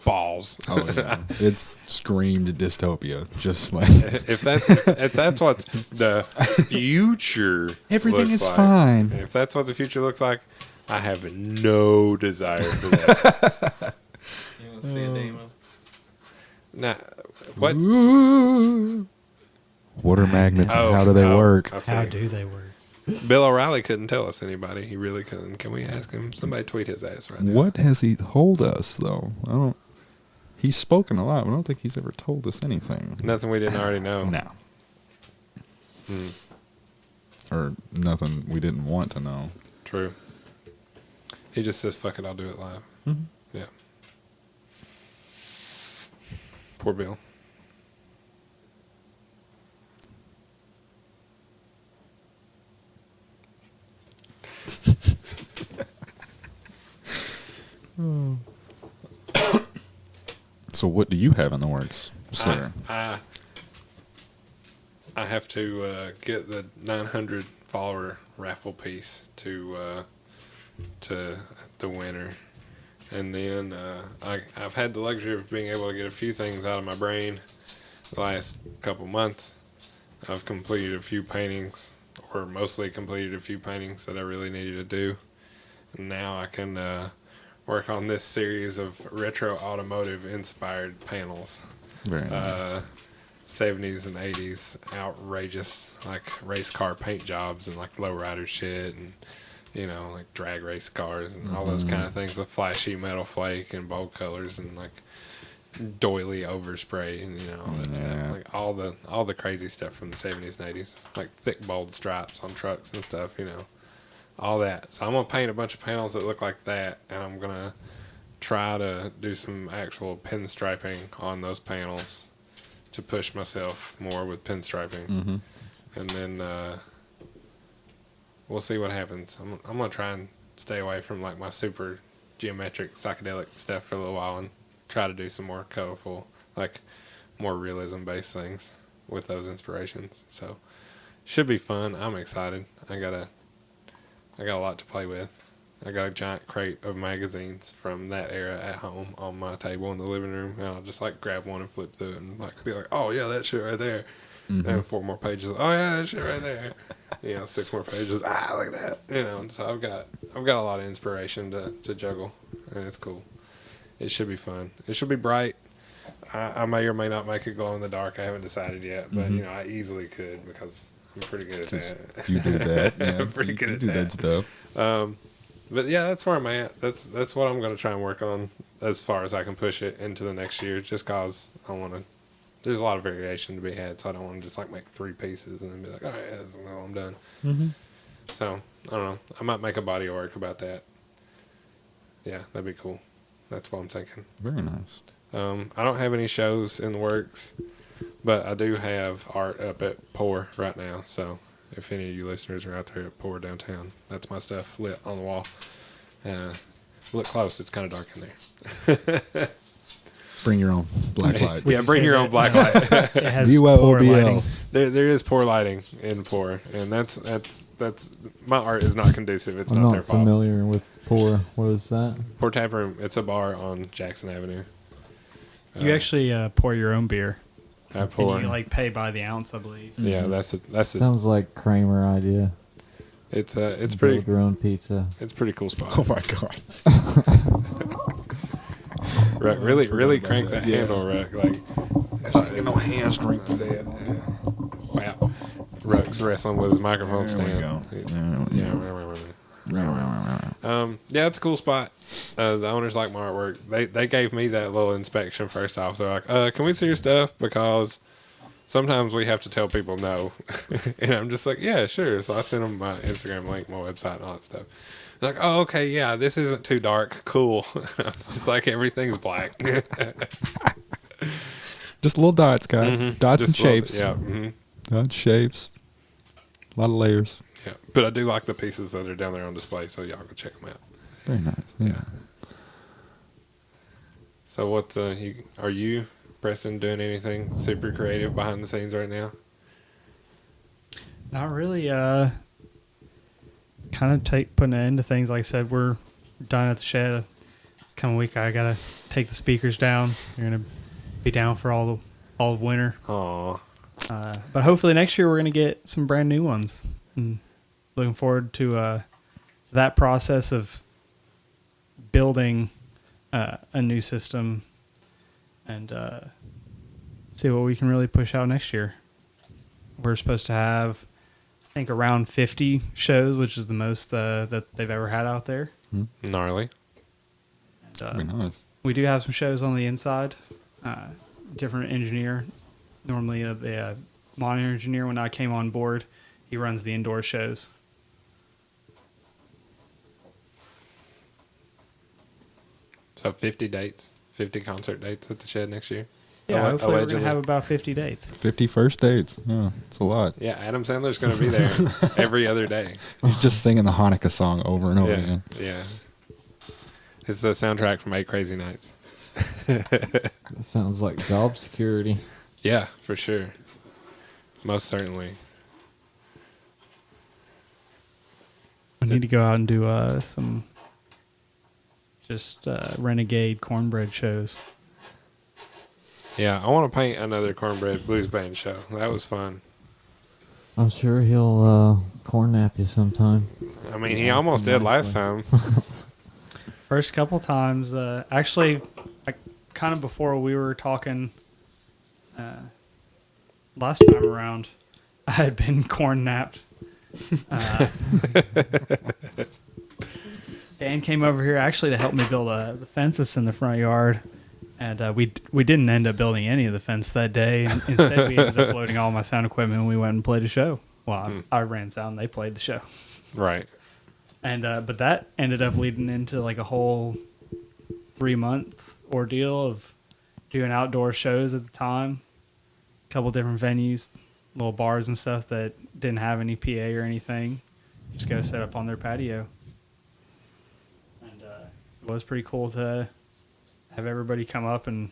balls. Oh yeah, it's screamed dystopia. Just like if that's what the future everything looks is like, fine. If that's what the future looks like, I have no desire for that. You want to see a demo? Nah, what? Ooh. Water magnets. Oh, how do they work? I see. How do they work? Bill O'Reilly couldn't tell us anybody. He really couldn't. Can we ask him? Somebody tweet his ass right now. What has he told us though? I don't. He's spoken a lot, but I don't think he's ever told us anything. Nothing we didn't already know. No. Or nothing we didn't want to know. True. He just says, "Fuck it, I'll do it live." Yeah. Poor Bill. So what do you have in the works, sir? I have to get the 900 follower raffle piece to the winner, and then I've had the luxury of being able to get a few things out of my brain the last couple months. I've completed a few paintings, or mostly completed a few paintings that I really needed to do, and now I can work on this series of retro automotive inspired panels. Very nice. 70s and 80s outrageous like race car paint jobs and like lowrider shit and you know, like drag race cars and all those kind of things with flashy metal flake and bold colors and like doily overspray and you know all that stuff, like all the crazy stuff from the 70s and 80s, like thick bold stripes on trucks and stuff, you know, all that. So I'm gonna paint a bunch of panels that look like that, and I'm gonna try to do some actual pinstriping on those panels to push myself more with pinstriping, and then we'll see what happens. I'm gonna try and stay away from like my super geometric psychedelic stuff for a little while and try to do some more colorful, like more realism based things with those inspirations. So should be fun. I'm excited. I got a lot to play with. I got a giant crate of magazines from that era at home on my table in the living room, and I'll just like grab one and flip through it and like be like, oh yeah, that shit right there. And 4 more pages. Oh yeah, that shit right there. You know, 6 more pages. Ah, look at that. You know, and so I've got a lot of inspiration to juggle, and it's cool. It should be fun. It should be bright. I may or may not make it glow in the dark. I haven't decided yet, but you know, I easily could because I'm pretty good at that. You do that. Yeah. I'm pretty good you at do that stuff. But yeah, that's where I'm at. That's what I'm going to try and work on as far as I can push it into the next year. Just cause I want to. There's a lot of variation to be had, so I don't want to just like make 3 pieces and then be like, all right, well, I'm done. So I don't know. I might make a body of work about that. Yeah, that'd be cool. That's what I'm thinking. Very nice. I don't have any shows in the works, but I do have art up at Pour right now. So if any of you listeners are out there at Pour downtown, that's my stuff lit on the wall. Look close. It's kind of dark in there. Bring your own black light. Yeah, bring your own black light. It has BYOBL. poor lighting. There is poor lighting in Pour, and that's my art is not conducive. It's I'm not their not fault. familiar with Pour. What is that? Pour Tap Room. It's a bar on Jackson Avenue. You actually pour your own beer. I pour. And you like pay by the ounce, I believe. Yeah, that's a Sounds like Kramer idea. it's pretty Build your own pizza. it's a pretty cool spot. Oh my god. Ruck, really crank that handle, Ruck. Like No hands drink today. wow. Ruck's wrestling with his microphone There we stand. go. Yeah, it's a cool spot. The owners like my artwork. They gave me that little inspection first off. They're like, can we see your stuff? Because sometimes we have to tell people no. And I'm just like, yeah, sure. So I sent them my Instagram link, my website, and all that stuff. They're like, oh, okay, yeah, this isn't too dark. Cool. I was just like, everything's black. Just little dots, guys. Dots and Just little- shapes. Yeah. Dots, shapes. A lot of layers. Yeah. But I do like the pieces that are down there on display, so y'all go check them out. Very nice. Yeah. So what are you, Preston, doing anything super creative behind the scenes right now? Not really. Kind of putting an end to things. Like I said, we're done at the shed. This coming week, I gotta take the speakers down. They're gonna be down for all of winter. Aw. But hopefully next year we're gonna get some brand new ones. And looking forward to that process of building a new system and see what we can really push out next year. We're supposed to have, I think, around 50 shows, which is the most that they've ever had out there. Gnarly. And, Very nice. we do have some shows on the inside. Different engineer. Normally the monitor engineer, when I came on board, he runs the indoor shows. So 50 dates, 50 concert dates at the shed next year? Yeah, hopefully we're going Allegedly. to have about 50 dates. 50 first dates. Yeah, it's a lot. Yeah, Adam Sandler's going to be there every other day. He's just singing the Hanukkah song over and over Yeah, again. yeah. It's the soundtrack from 8 Crazy Nights. That sounds like job security. Yeah, for sure. Most certainly. We need to go out and do some just renegade cornbread shows. Yeah, I want to paint another Cornbread Blues Band show. That was fun. I'm sure he'll corn nap you sometime. I mean, he Ask almost him did last time. First couple times, actually, like kind of before we were talking last time around, I had been corn napped. Dan came over here actually to help me build the fences in the front yard. And we didn't end up building any of the fence that day. Instead, we ended up loading all my sound equipment and we went and played a show. Well, I ran sound and they played the show. Right. And but that ended up leading into like a whole 3-month ordeal of doing outdoor shows at the time. A couple different venues, little bars and stuff that didn't have any PA or anything. Just go set up on their patio. And it was pretty cool to have everybody come up and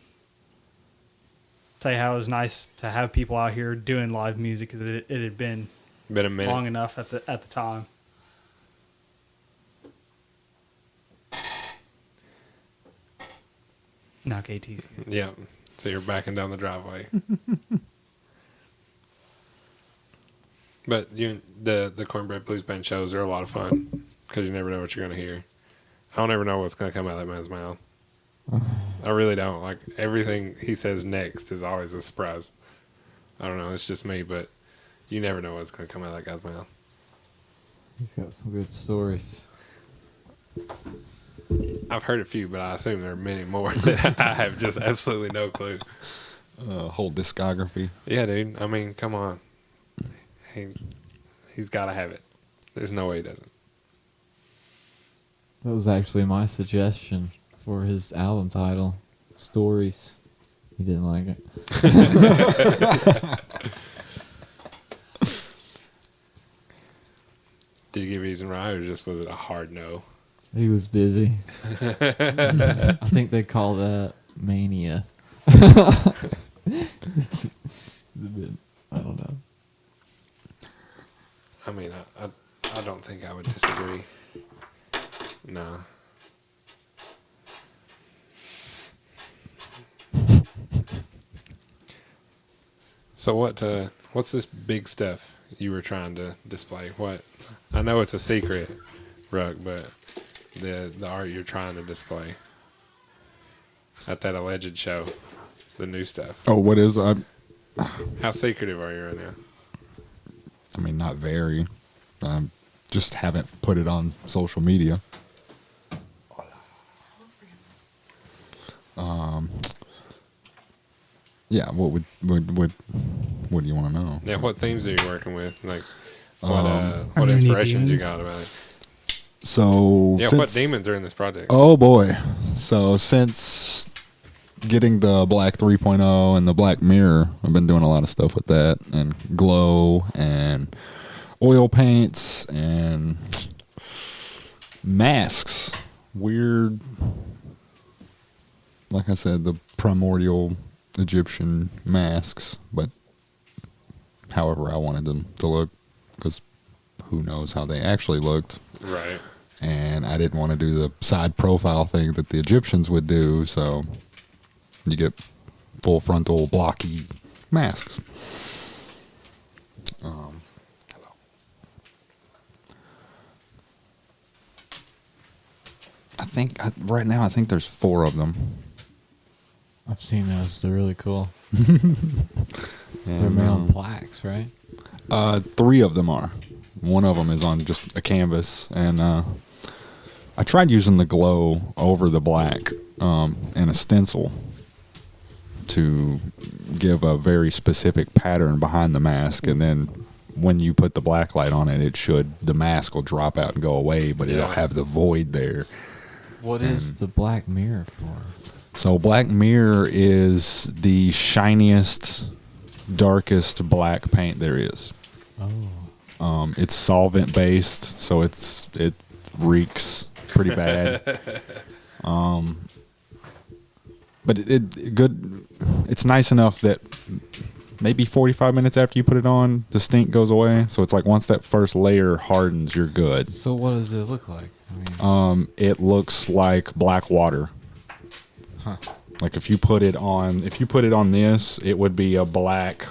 say how it was nice to have people out here doing live music because it had been a minute. long enough at the time. Now KT's here. Yeah. So you're backing down the driveway. But the Cornbread Blues Band shows are a lot of fun because you never know what you're going to hear. I don't ever know what's going to come out of that man's mouth. I really don't. Like, everything he says next is always a surprise. I don't know. It's just me, but you never know what's going to come out of that guy's mouth. He's got some good stories. I've heard a few, but I assume there are many more that I have just absolutely no clue. Whole discography. Yeah, dude. I mean, come on. He's got to have it. There's no way he doesn't. That was actually my suggestion for his album title, Stories. He didn't like it. Did you give reason right, or just was it a hard no? He was busy. I think they call that mania. I don't know. I mean, I don't think I would disagree. No. So what's this big stuff you were trying to display? What? I know it's a secret, Ruck, but the art you're trying to display at that alleged show, the new stuff. Oh, what is I How secretive are you right now? I mean, not very. Just haven't put it on social media. Yeah. What do you want to know? Yeah, what themes are you working with? Like, what Are there any inspirations you demons? got about it? So Yeah, what demons are in this project? Oh boy! So since getting the Black 3.0 and the Black Mirror, I've been doing a lot of stuff with that, and glow and oil paints and masks. Weird, like I said, the primordial Egyptian masks, but however I wanted them to look, because who knows how they actually looked. Right. And I didn't want to do the side profile thing that the Egyptians would do, so you get full frontal blocky masks. Hello. Right now I think there's 4 of them. I've seen those. They're really cool. And, They're made on plaques, right? 3 of them are. One of them is on just a canvas, and I tried using the glow over the black and a stencil to give a very specific pattern behind the mask, and then when you put the black light on it, the mask will drop out and go away, but it'll have the void there. What is the Black Mirror for? So Black Mirror is the shiniest, darkest black paint there is. Oh. It's solvent based, so it reeks pretty bad. But it's nice enough that maybe 45 minutes after you put it on, the stink goes away. So it's like once that first layer hardens, you're good. So what does it look like? I mean, It looks like black water. huh. Like if you put it on this, it would be a black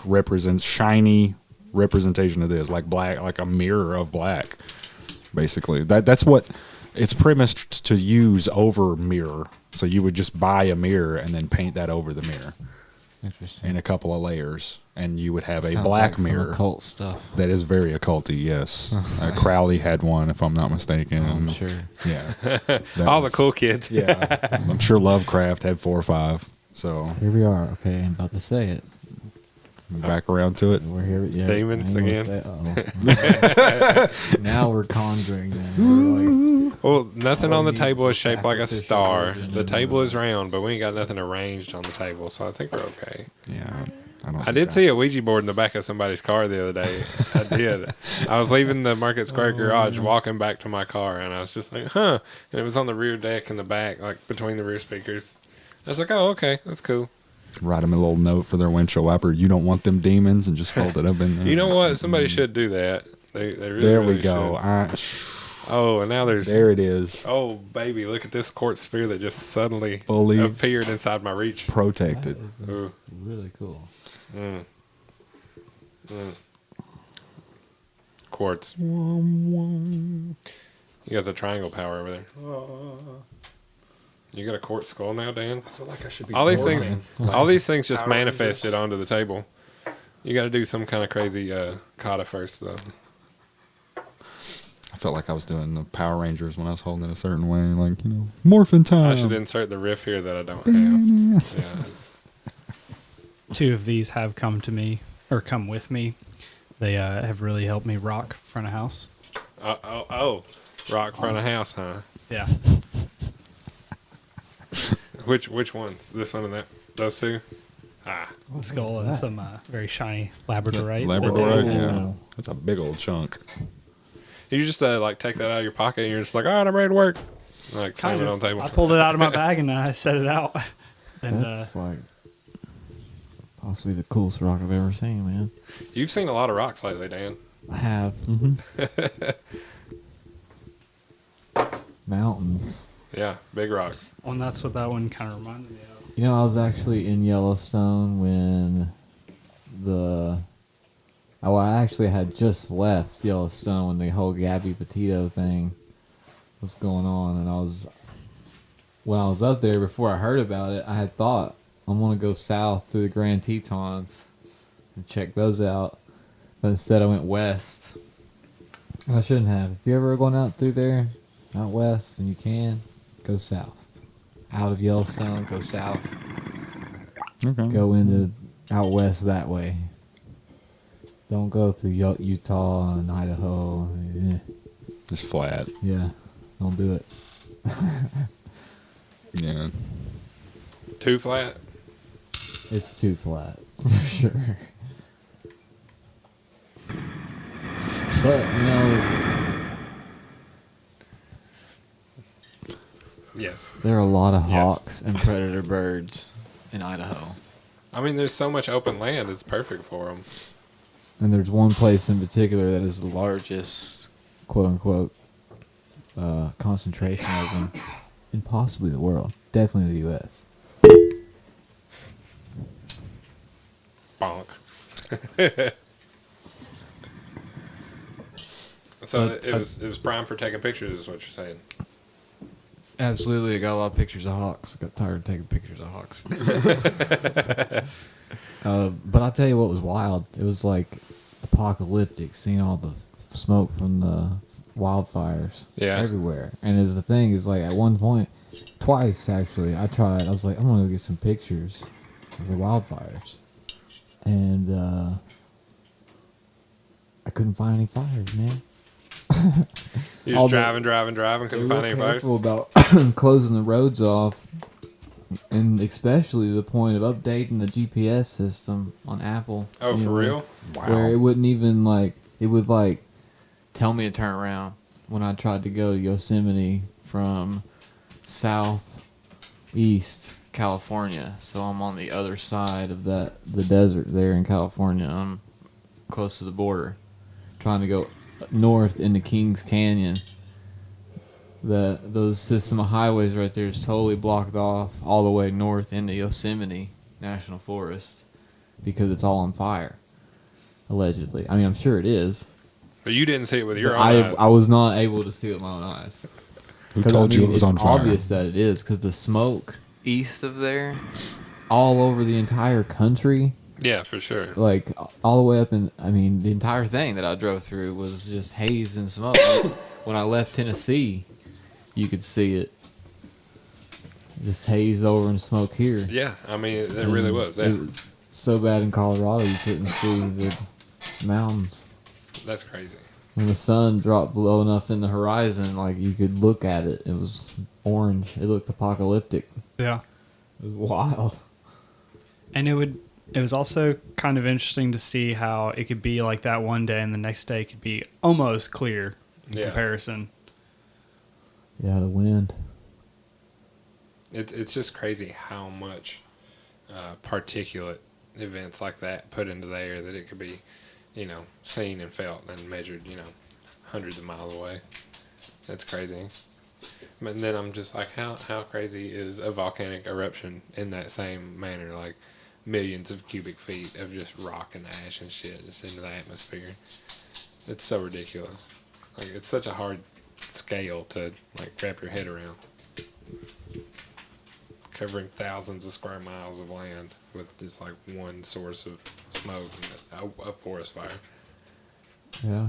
shiny representation of this, like black, like a mirror of black. Basically, that's what it's premised to use over mirror. So you would just buy a mirror and then paint that over the mirror. Interesting. in a couple of layers, and you would have a Sounds black like some mirror. occult stuff. That is very occulty, yes. Crowley had one, if I'm not mistaken. I'm and- sure. Yeah. That All the was- cool kids. Yeah. I'm sure Lovecraft had 4 or 5. So Here we are. Okay, I'm about to say it. back around to it. We're here. Yeah, Demons I ain't again? gonna say- uh-oh. Now we're conjuring them. We're like, Well, nothing All on the needs table is a shaped like a sacrificial star. virgin The and, table is round, but we ain't got nothing arranged on the table, so I think we're okay. Yeah. I don't I think did that- see a Ouija board in the back of somebody's car the other day. I did. I was leaving the Market Square garage, walking back to my car, and I was just like, huh. And it was on the rear deck in the back, like between the rear speakers. I was like, oh, okay, that's cool. Write them a little note for their windshield wiper. You don't want them demons, and just fold it up in there. You know what? Somebody should do that. They really, There really we go. should. Oh, and now there's. There it is. Oh, baby, look at this quartz sphere that just suddenly Fully appeared inside my reach. protected. Ooh. really cool. Mm. Quartz. You got the triangle power over there. You got a quartz skull now, Dan? I feel like I should be. All these things just manifested onto the table. You got to do some kind of crazy kata first, though. I felt like I was doing the Power Rangers when I was holding it a certain way, like morphin' time. I should insert the riff here that I don't have. Yeah. 2 of these have come to me, or come with me. They have really helped me rock front of house. Rock front of house, huh? Yeah. Which ones? This one and that? Those 2? Ah. The skull and some very shiny Labradorite. Labradorite, That- yeah. That's a big old chunk. You just like take that out of your pocket and you're just like, all right, I'm ready to work. Like slam Kind it of. on the table. I pulled it out of my bag and I set it out. And That's like possibly the coolest rock I've ever seen, man. You've seen a lot of rocks lately, Dan. I have mountains. Yeah, big rocks. well, and that's what that one kind of reminded me of. You know, I was actually in Yellowstone when I actually had just left Yellowstone when the whole Gabby Petito thing was going on, and when I was up there before I heard about it, I had thought I'm gonna go south through the Grand Tetons and check those out, but instead I went west. And I shouldn't have. If you're ever going out through there, out west, and you can, go south. Out of Yellowstone, go south. Okay. Go into out west that way. Don't go through Utah and Idaho. Just flat. Yeah, don't do it. Yeah. Too flat. It's too flat for sure. But Yes. there are a lot of Yes. hawks and predator birds in Idaho, I mean, there's so much open land. It's perfect for them. and there's one place in particular that is the largest, quote unquote, concentration of them in possibly the world. Definitely the U.S. Bonk. So it was prime for taking pictures, is what you're saying. Absolutely, I got a lot of pictures of hawks. Got tired of taking pictures of hawks. But I'll tell you what was wild. It was like apocalyptic, seeing all the smoke from the wildfires everywhere. And as the thing is, like, at one point, twice actually, I was like, I'm gonna go get some pictures of the wildfires, and I couldn't find any fires, man. You're All just the- driving, couldn't find any fires. careful about closing the roads off, and especially to the point of updating the GPS system on Apple. Oh, you for know, real? Where it wouldn't even it would tell me to turn around when I tried to go to Yosemite from southeast California. So I'm on the other side of the desert there in California. I'm close to the border, trying to go north into Kings Canyon. Those system of highways right there is totally blocked off all the way north into Yosemite National Forest because it's all on fire, allegedly. I mean, I'm sure it is. But you didn't see it with your But own eyes. I was not able to see it with my own eyes. Who told you it was it's on fire? obvious that it is because the smoke east of there, all over the entire country. Yeah, for sure. Like all the way up, and I mean, the entire thing that I drove through was just haze and smoke. When I left Tennessee, you could see it. Just haze over and smoke here. Yeah, I mean, it really was. Yeah. It was so bad in Colorado you couldn't see the mountains. That's crazy. When the sun dropped low enough in the horizon, like you could look at it, it was orange. It looked apocalyptic. Yeah. It was wild. And it was also kind of interesting to see how it could be like that one day and the next day could be almost clear in comparison. Yeah, the wind. It's just crazy how much particulate events like that put into the air that it could be, seen and felt and measured, hundreds of miles away. That's crazy. But then I'm just like, how crazy is a volcanic eruption in that same manner? Like millions of cubic feet of just rock and ash and shit just into the atmosphere. It's so ridiculous. Like it's such a hard scale to like wrap your head around. Covering thousands of square miles of land with just like one source of smoke and a forest fire. Yeah.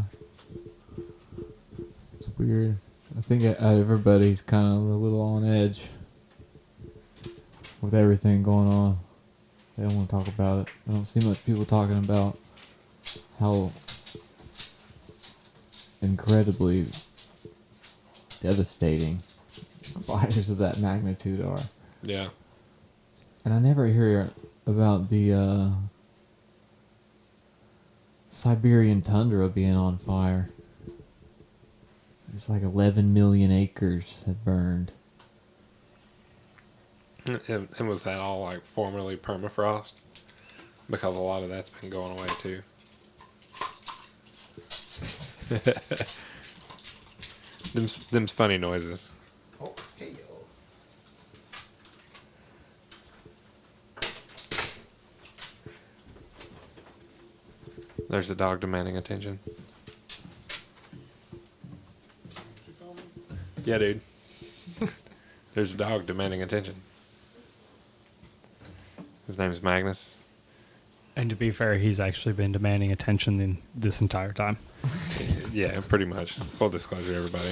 It's weird. I think everybody's kind of a little on edge with everything going on. They don't want to talk about it. I don't see much people talking about how incredibly devastating fires of that magnitude are. Yeah. And I never hear about the Siberian tundra being on fire. It's like 11 million acres had burned. And was that all like formerly permafrost? Because a lot of that's been going away too. them's funny noises. Oh, hey, There's a dog demanding attention. Yeah, dude. There's a dog demanding attention. His name's Magnus. And to be fair, he's actually been demanding attention this entire time. Yeah, pretty much. Full disclosure, everybody.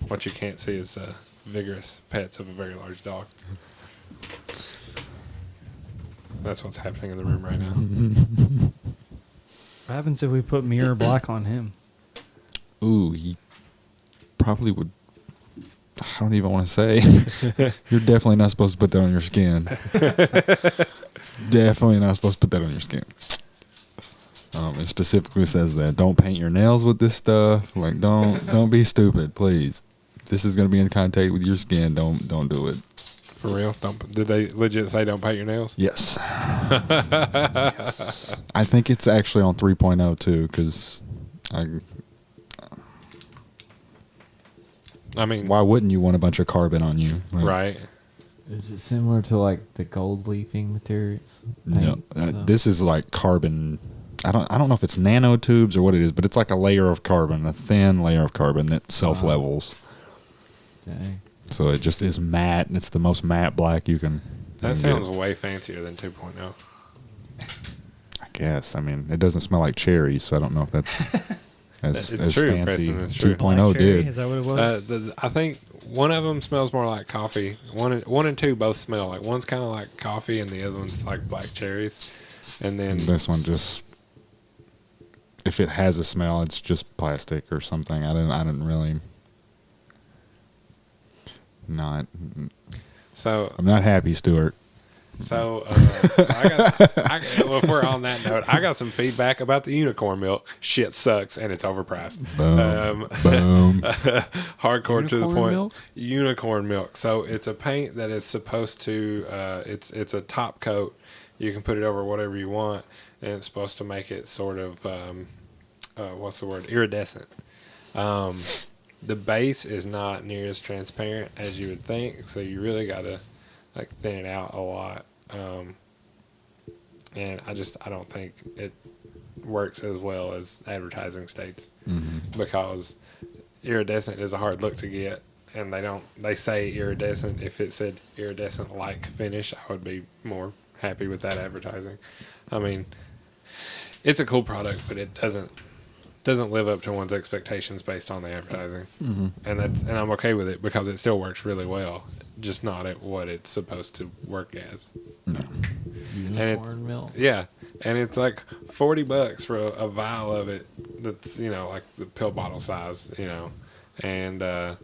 What you can't see is vigorous pets of a very large dog. That's what's happening in the room right now. What happens if we put mirror black on him? Ooh, he probably would. I don't even want to say. You're definitely not supposed to put that on your skin. Definitely not supposed to put that on your skin. It specifically says that don't paint your nails with this stuff. Like, don't be stupid, please. This is going to be in contact with your skin. Don't do it. For real? Did they legit say don't paint your nails? Yes. Yes. I think it's actually on 3.0 too, because I mean, why wouldn't you want a bunch of carbon on you? Like, right. Is it similar to like the gold leafing materials? No, So- this is like carbon. I don't know if it's nanotubes or what it is, but it's like a layer of carbon, a thin layer of carbon that self-levels. Dang. So it just is matte, and it's the most matte black you can. That sounds way fancier than 2.0. I guess. I mean, it doesn't smell like cherry, so I don't know if that's as It's true, fancy. Preston, it's true. 2.0 Black cherry? did. Is that what it was? I think one of them smells more like coffee. One and two both smell like one's kind of like coffee, and the other one's like black cherries. And then This one just, if it has a smell, it's just plastic or something. I didn't really. Not. so I'm not happy, Stuart. So if we're on that note, I got some feedback about the unicorn milk. Shit sucks and it's overpriced. Boom. Boom. Hardcore to the Unicorn point. milk? Unicorn milk. So it's a paint that is supposed to. It's a top coat. You can put it over whatever you want, and it's supposed to make it sort of what's the word? Iridescent. The base is not near as transparent as you would think, so you really got to like thin it out a lot. And I don't think it works as well as advertising states, because iridescent is a hard look to get, and they say iridescent. If it said iridescent like finish, I would be more happy with that advertising. I mean, it's a cool product, but it doesn't live up to one's expectations based on the advertising. And I'm okay with it because it still works really well, just not at what it's supposed to work as. Unicorn milk. Yeah, and it's like $40 for a vial of it. That's like the pill bottle size. And I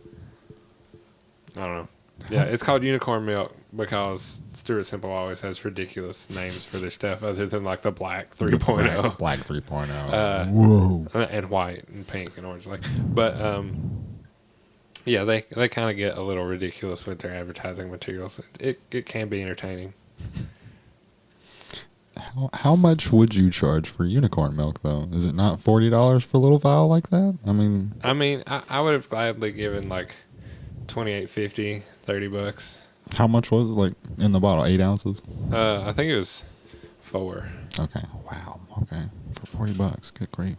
don't know. Yeah, it's called unicorn milk because Stuart Simple always has ridiculous names for their stuff other than like the Black 3.0. Black 3.0. Whoa. And white and pink and orange. But yeah, they kind of get a little ridiculous with their advertising materials. It can be entertaining. How much would you charge for unicorn milk, though? Is it not $40 for a little vial like that? I mean, I would have gladly given like $28.50, $30. how much was it, like, in the bottle? 8 ounces? I think it was 4. Okay. Wow. Okay. For $40. Good grief.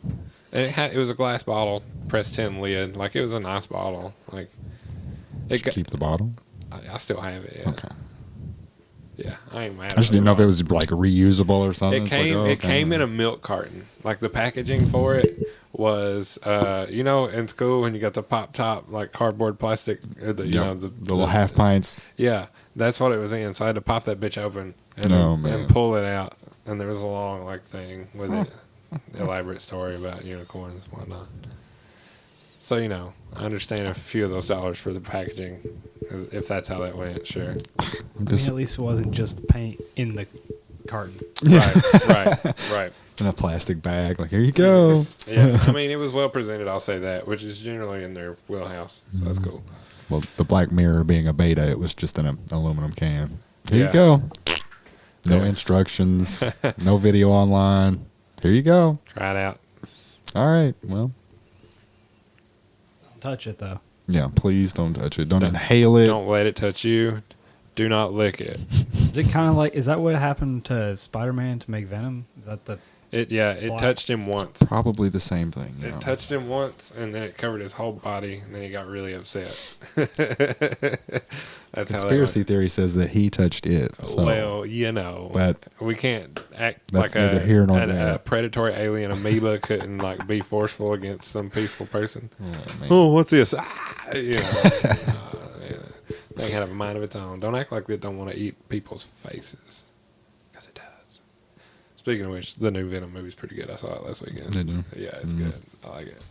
And it was a glass bottle, pressed tin lid. Like, it was a nice bottle. Like, Did you keep the bottle? I still have it. Yeah. Okay. Yeah, I ain't mad. I just didn't know if it was like reusable or something. It came in a milk carton. Like, the packaging for it was, in school when you got the pop top, like cardboard plastic, or the little half pints. Yeah, that's what it was in. So I had to pop that bitch open and pull it out, and there was a long like thing with it, elaborate story about unicorns and whatnot. So I understand a few of those dollars for the packaging, if that's how that went. Sure. At least it wasn't just the paint in the carton. Right. In a plastic bag. Like, here you go. Yeah, I mean, it was well presented, I'll say that, which is generally in their wheelhouse, so that's cool. Well, the Black Mirror being a beta, it was just in an aluminum can. Here you go. No instructions, no video online. Here you go. Try it out. All right, well. Don't touch it, though. Yeah, please don't touch it. Don't inhale it. Don't let it touch you. Do not lick it. Is it kind of like, is that what happened to Spider-Man to make Venom? Is that the... It touched him once. Probably the same thing. It touched him once, and then it covered his whole body, and then he got really upset. That's Conspiracy theory says that he touched it. So. Well, but we can't act that's like neither here nor there. A predatory alien amoeba couldn't like be forceful against some peaceful person. man. Oh, what's this? They can have a mind of its own. Don't act like they don't want to eat people's faces, because it does. Speaking of which, the new Venom movie's pretty good. I saw it last weekend. Did you? Yeah, it's good. I like it.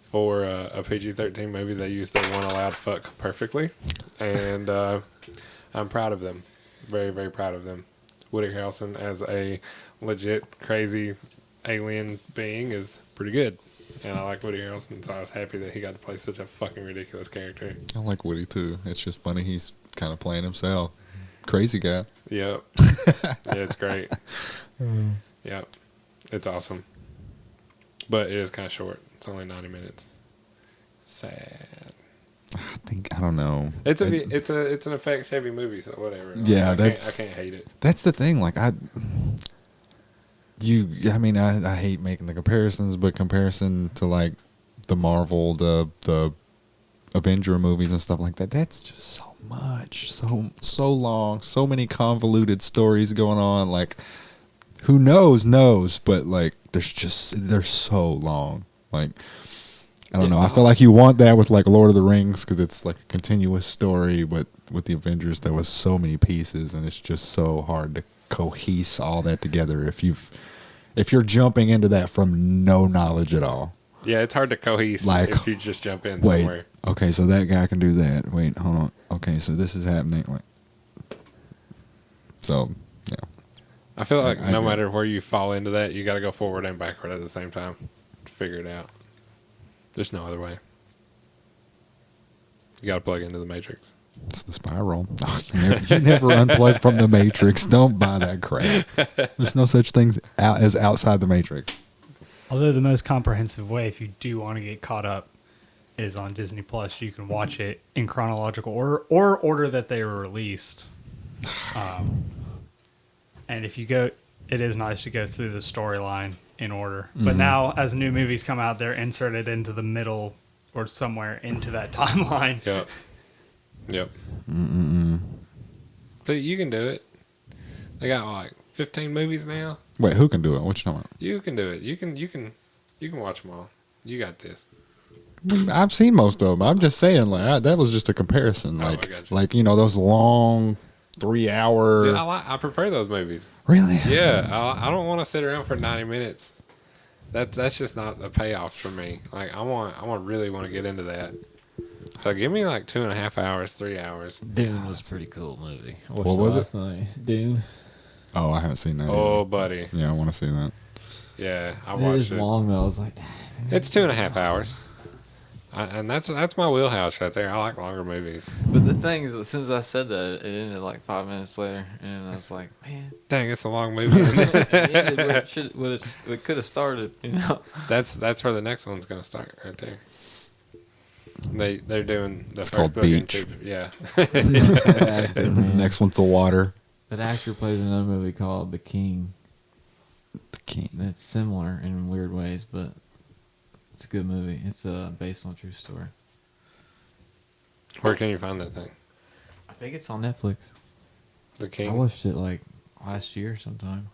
For a PG-13 movie, they used the one allowed fuck perfectly, and I'm proud of them. Very, very proud of them. Woody Harrelson as a legit crazy alien being is pretty good, and I like Woody Harrelson, so I was happy that he got to play such a fucking ridiculous character. I like Woody too. It's just funny he's kind of playing himself. Crazy guy. Yep. Yeah, it's great. Yep. It's awesome. But it is kind of short. It's only 90 minutes. Sad. I don't know. It's an effects heavy movie, so whatever. Yeah, I that's. can't hate it. That's the thing. Like I hate making the comparisons, but comparison to like the Marvel, the Avenger movies and stuff like that, that's just so much, so long, so many convoluted stories going on. Like, who knows, but like they're so long. Like, I don't know. I feel like you want that with like Lord of the Rings because it's like a continuous story, but with the Avengers there was so many pieces and it's just so hard to cohese all that together if you're jumping into that from no knowledge at all. Yeah, it's hard to cohese if you just jump in somewhere. Okay, so that guy can do that. Wait, hold on. Okay, so this is happening. So, yeah. I feel like no matter where you fall into that, you got to go forward and backward at the same time to figure it out. There's no other way. You got to plug into the Matrix. It's the spiral. Oh, you never unplug from the Matrix. Don't buy that crap. There's no such thing as outside the Matrix. Although the most comprehensive way, if you do want to get caught up, is on Disney Plus. You can watch it in chronological order or order that they were released. And if you go, it is nice to go through the storyline in order. But now, as new movies come out, they're inserted into the middle or somewhere into that timeline. Yep. Yep. But you can do it. They got like 15 movies now. Wait, who can do it? What you talking You can do it. You can watch them all. You got this. about? I've seen most of them. I'm just saying, like that was just a comparison. Oh, I Like, got you. like those long 3-hour. Yeah, I prefer those movies. Really? Yeah, I don't want to sit around for 90 minutes. That's just not the payoff for me. Like I really want to get into that. So give me like 2.5 hours, 3 hours. Dune was a pretty cool movie. I watched What was it? last night. Dune. Oh, I haven't seen that. Oh, either. buddy. Yeah, I want to see that. Yeah, I It watched is it. long though. I was like, It's 2.5 hours. And that's my wheelhouse right there. I like longer movies. But the thing is, as soon as I said that, it ended like 5 minutes later, and I was like, man, Dang, it's a long movie. it ended where it could have started, you know. That's where the next one's gonna start right there. They're doing the It's first called book in Beach. Yeah. that, actor, The man, next one's the water. that actor plays in another movie called The King. The king. It's similar in weird ways, but it's a good movie. It's based on a true story. Where can you find that thing? I think it's on Netflix. The I King. watched it like last year sometime.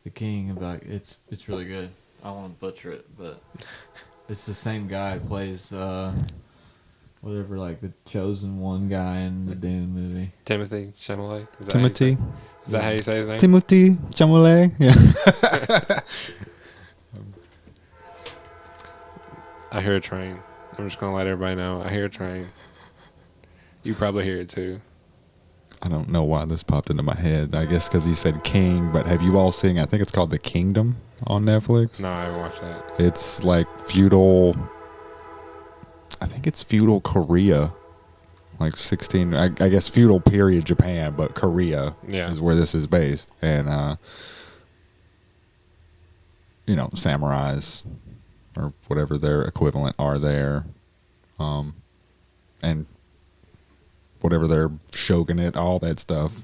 The King, about it's really good. I don't want to butcher it, but it's the same guy who plays whatever, like the chosen one guy in the Dune movie. Timothy Chalamet. Timothy. Is that how you say his name? Timothy Chalamet. Yeah. I hear a train. I'm just gonna let everybody know. I hear a train. You probably hear it too. I don't know why this popped into my head. I guess because he said king, but have you all seen, I think it's called The Kingdom on Netflix? No, I haven't watched that. It's like feudal, I think it's feudal Korea. Like 16, I guess feudal period Japan, but Korea Yeah. is where this is based. And, samurais or whatever their equivalent are there. And whatever their shogunate, all that stuff,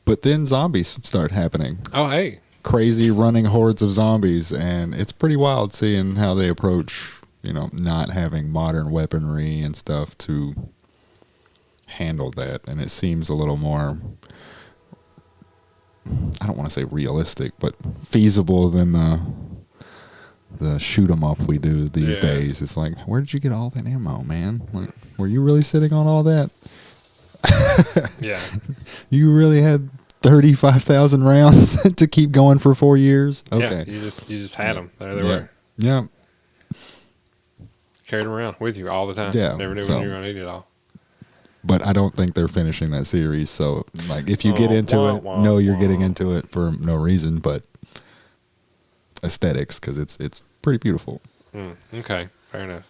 But then zombies start happening. Oh, hey. Crazy running hordes of zombies, and it's pretty wild seeing how they approach, not having modern weaponry and stuff to handle that. And it seems a little more, I don't want to say realistic, but feasible than the shoot 'em up we do these Yeah. days. It's like, where did you get all that ammo, man? Like, were you really sitting on all that? Yeah. You really had 35,000 rounds to keep going for 4 years? Okay. Yeah. You just had them. There they Yeah. were. Yeah. Carried them around with you all the time. Yeah, Never knew so- when you were gonna need it all. But I don't think they're finishing that series. So, like, if you get Oh, into wah, it, wah, no, you're wah. getting into it for no reason but aesthetics, because it's pretty beautiful. Okay. Fair enough.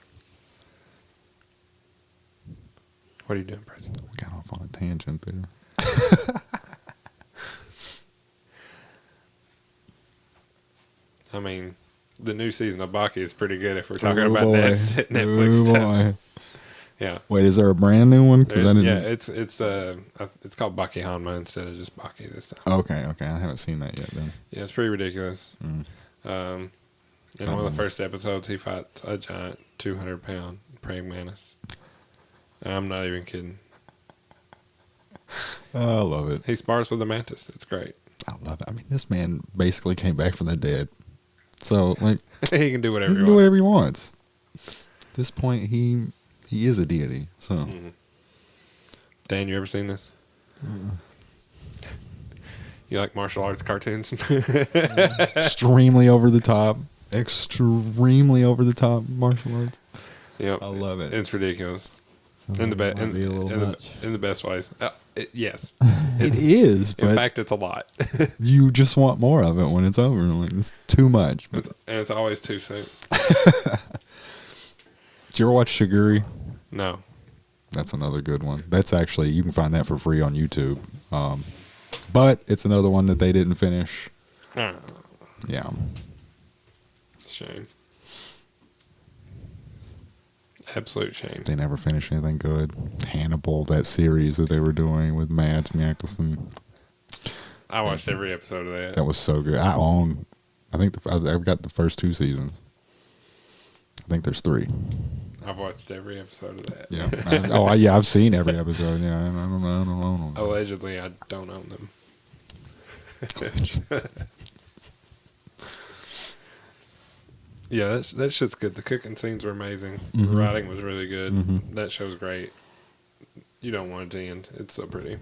What are you doing, Preston? We got off on a tangent there. I mean, the new season of Baki is pretty good if we're talking Oh, about boy. that Netflix Oh, stuff. boy. Yeah. Wait, is there a brand new one? 'Cause I didn't. Yeah, it's called Baki Hanma instead of just Baki this time. Okay, I haven't seen that yet then. Yeah, it's pretty ridiculous. In one of the Nice. first episodes, he fights a giant 200-pound praying mantis. I'm not even kidding. Oh, I love it. He spars with a mantis. It's great. I love it. I mean, this man basically came back from the dead. So, like, He can do whatever he he can do wants. whatever he wants. At this point, he is a deity. So, Dan, you ever seen this? You like martial arts cartoons? extremely over the top martial arts. Yep. I love it. It's ridiculous. Sounds In the like be- it might be a little much. in the best ways. Yes. It is, In but fact, it's a lot. you just want more of it when it's over. Like, it's too much. But And it's always too soon. did you ever watch Shiguri? No. That's another good one. That's actually, you can find that for free on YouTube. But it's another one that they didn't finish. Ah, Yeah. shame. Absolute shame. They never finished anything good. Hannibal, that series that they were doing with Mads Mikkelsen, I watched every episode of that. that was so good. I think I've got the first 2 seasons. I think there's 3. I've watched every episode of that. Yeah. Yeah, I've seen every episode. Yeah, I don't know. Allegedly, I don't own them. Yeah, that shit's good. The cooking scenes were amazing. The writing was really good. That show's great. You don't want it to end. It's so pretty.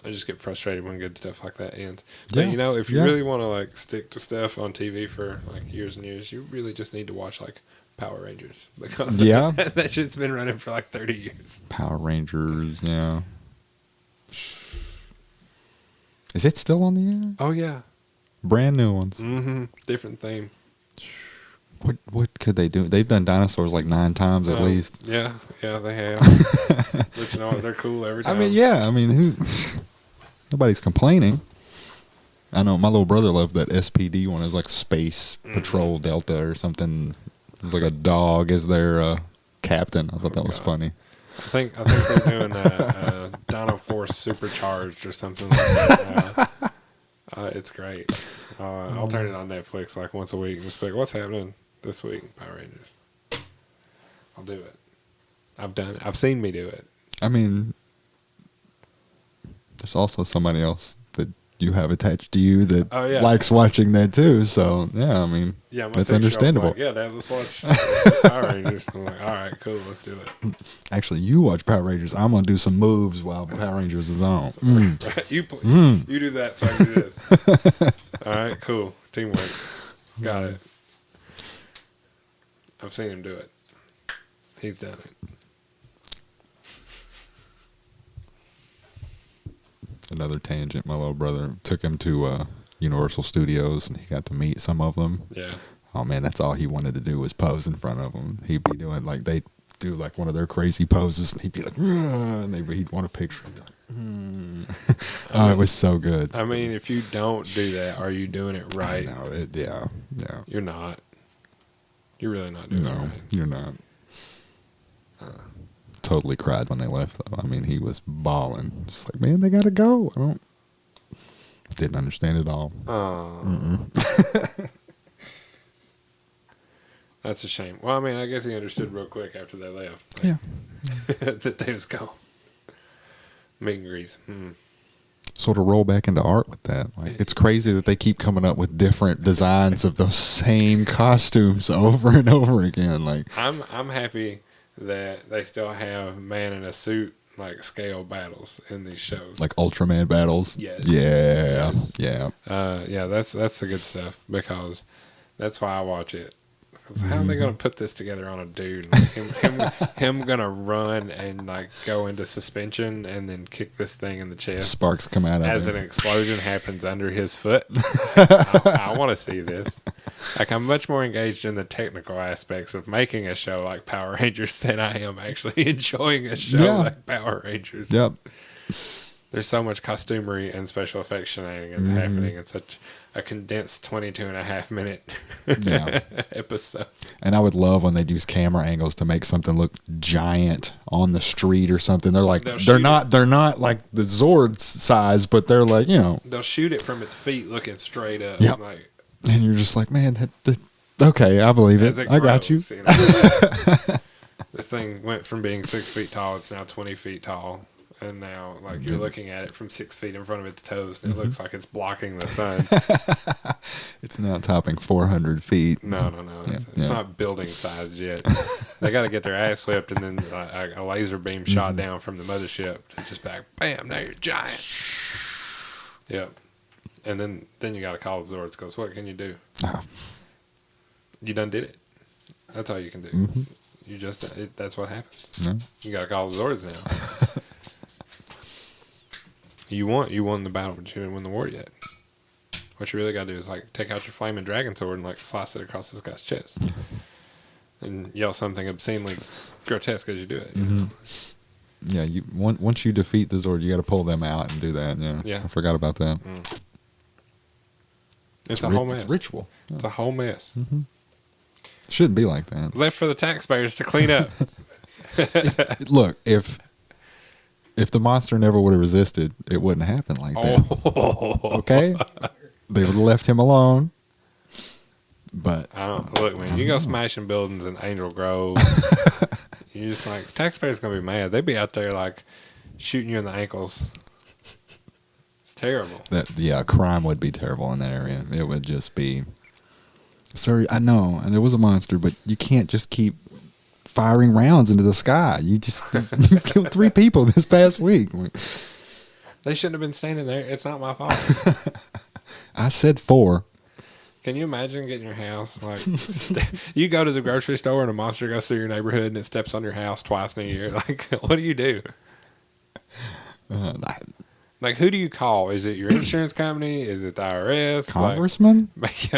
I just get frustrated when good stuff like that ends. But you know, if you really want to like stick to stuff on TV for like years and years, you really just need to watch like Power Rangers, because that shit's been running for like 30 years. Power Rangers, yeah. Is it still on the air? Oh yeah, brand new ones. Different theme. What could they do? They've done dinosaurs like 9 times at least. Yeah, they have. But you know what? They're cool every time. I mean, who? Nobody's complaining. I know my little brother loved that SPD one. It was like Space Patrol Delta or something. It was like a dog as their captain. I thought that was funny. I think they're doing Dino Force Supercharged or something like that. It's great. I'll turn it on Netflix like once a week and just be like, what's happening this week in Power Rangers? I'll do it. I've done it. I've seen me do it. I mean, there's also somebody else that you have attached to you that likes watching that too. So yeah, I mean, that's understandable. Like, yeah, Dad, let's watch Power Rangers. I'm like, all right, cool, let's do it. Actually, you watch Power Rangers. I'm gonna do some moves while Power Rangers is on. Right. You do that, so I can do this. All right, cool, teamwork. Got it. I've seen him do it. He's done it. Another tangent. My little brother took him to Universal Studios, and he got to meet some of them. Yeah. Oh man, that's all he wanted to do was pose in front of them. He'd be doing like they do like one of their crazy poses, and he'd be like, and he'd want a picture. It was so good. I mean, if you don't do that, are you doing it right? No, yeah. You're not. You're really not doing it right. You're not. Totally cried when they left, though. I mean, he was bawling. Just like, man, they gotta go. Didn't understand it all. That's a shame. Well, I mean, I guess he understood real quick after they left. Like, yeah. that they was gone. Meet and greets. Sort of roll back into art with that. Like, it's crazy that they keep coming up with different designs of those same costumes over and over again. Like, I'm happy that they still have man in a suit like scale battles in these shows, like Ultraman battles. Yes. Yeah. Yes. Yeah. That's the good stuff, because that's why I watch it. How are they going to put this together on a dude? Like him going to run and like go into suspension and then kick this thing in the chest. Sparks come out of as it. An explosion happens under his foot. I want to see this. Like, I'm much more engaged in the technical aspects of making a show like Power Rangers than I am actually enjoying a show like Power Rangers. Yep. There's so much costumery and special effects shenanigans happening in such a condensed 22.5-minute episode. And I would love when they'd use camera angles to make something look giant on the street or something. They're like, they're not like the Zord size, but they're like, they'll shoot it from its feet looking straight up. Yep. Like, and you're just like, man, okay, I believe it. I got you. This thing went from being 6 feet tall, it's now 20 feet tall. And now, like, you're looking at it from 6 feet in front of its toes, and it looks like it's blocking the sun. It's now topping 400 feet. No. It's not building size yet. They got to get their ass whipped, and then a laser beam shot down from the mothership to just back, bam, now you're giant. Yep. And then you got to call the Zords, because what can you do? You done did it. That's all you can do. You just, that's what happens. You got to call the Zords now. You won the battle, but you didn't win the war yet. What you really got to do is like take out your flaming dragon sword and like slice it across this guy's chest, and yell something obscenely grotesque as you do it. Yeah, once you defeat the Zord, you got to pull them out and do that. Yeah, I forgot about that. It's a whole mess. It's ritual. It's a whole mess. It shouldn't be like that. Left for the taxpayers to clean up. Look, if the monster never would have resisted, it wouldn't happen like that. Okay? They would have left him alone. But I don't look, man. You go smashing buildings in Angel Grove. You're just like taxpayers gonna be mad. They'd be out there like shooting you in the ankles. It's terrible. Crime would be terrible in that area. It would just be. Sir, I know, and there was a monster, but you can't just keep firing rounds into the sky. You've killed 3 people this past week. They shouldn't have been standing there. It's not my fault. I said 4. Can you imagine getting your house like you go to the grocery store and a monster goes through your neighborhood and it steps on your house twice in a year? Like, what do you do? Like, who do you call? Is it your insurance company? Is it the IRS? Congressman? Like,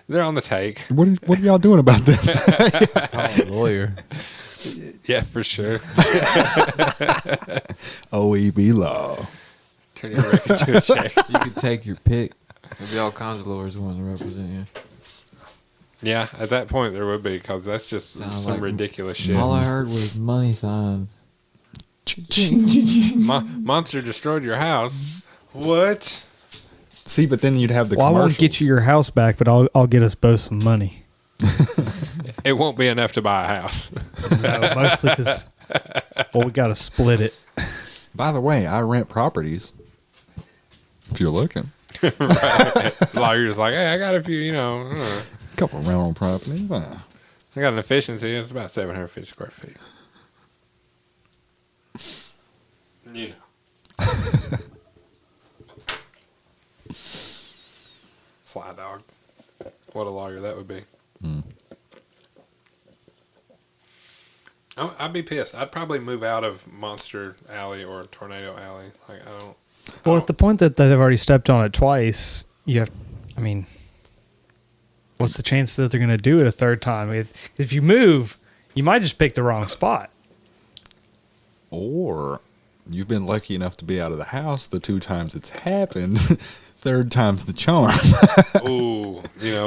they're on the take. What are y'all doing about this? Call a lawyer. Yeah, for sure. OEB law. Turn your record to a check. You could take your pick. There'll be all kinds of lawyers wanting to represent you. Yeah, at that point there would be, because that's just Sounds some like ridiculous shit. All I heard was money signs. Monster destroyed your house. What? See, but then you'd have the Well, I commercials. won't get you your house back, but I'll get us both some money. It won't be enough to buy a house. No, mostly because we got to split it. By the way, I rent properties. If you're looking. Right. Lawyer's like, hey, I got a few, A couple of rental properties. I got an efficiency. It's about 750 square feet. You know. Sly dog. What a lawyer that would be. I'd be pissed. I'd probably move out of Monster Alley or Tornado Alley. Like, I don't. Well, at the point that they've already stepped on it twice, what's the chance that they're going to do it a third time? If you move, you might just pick the wrong spot. Or you've been lucky enough to be out of the house the 2 times it's happened. Third time's the charm. Ooh,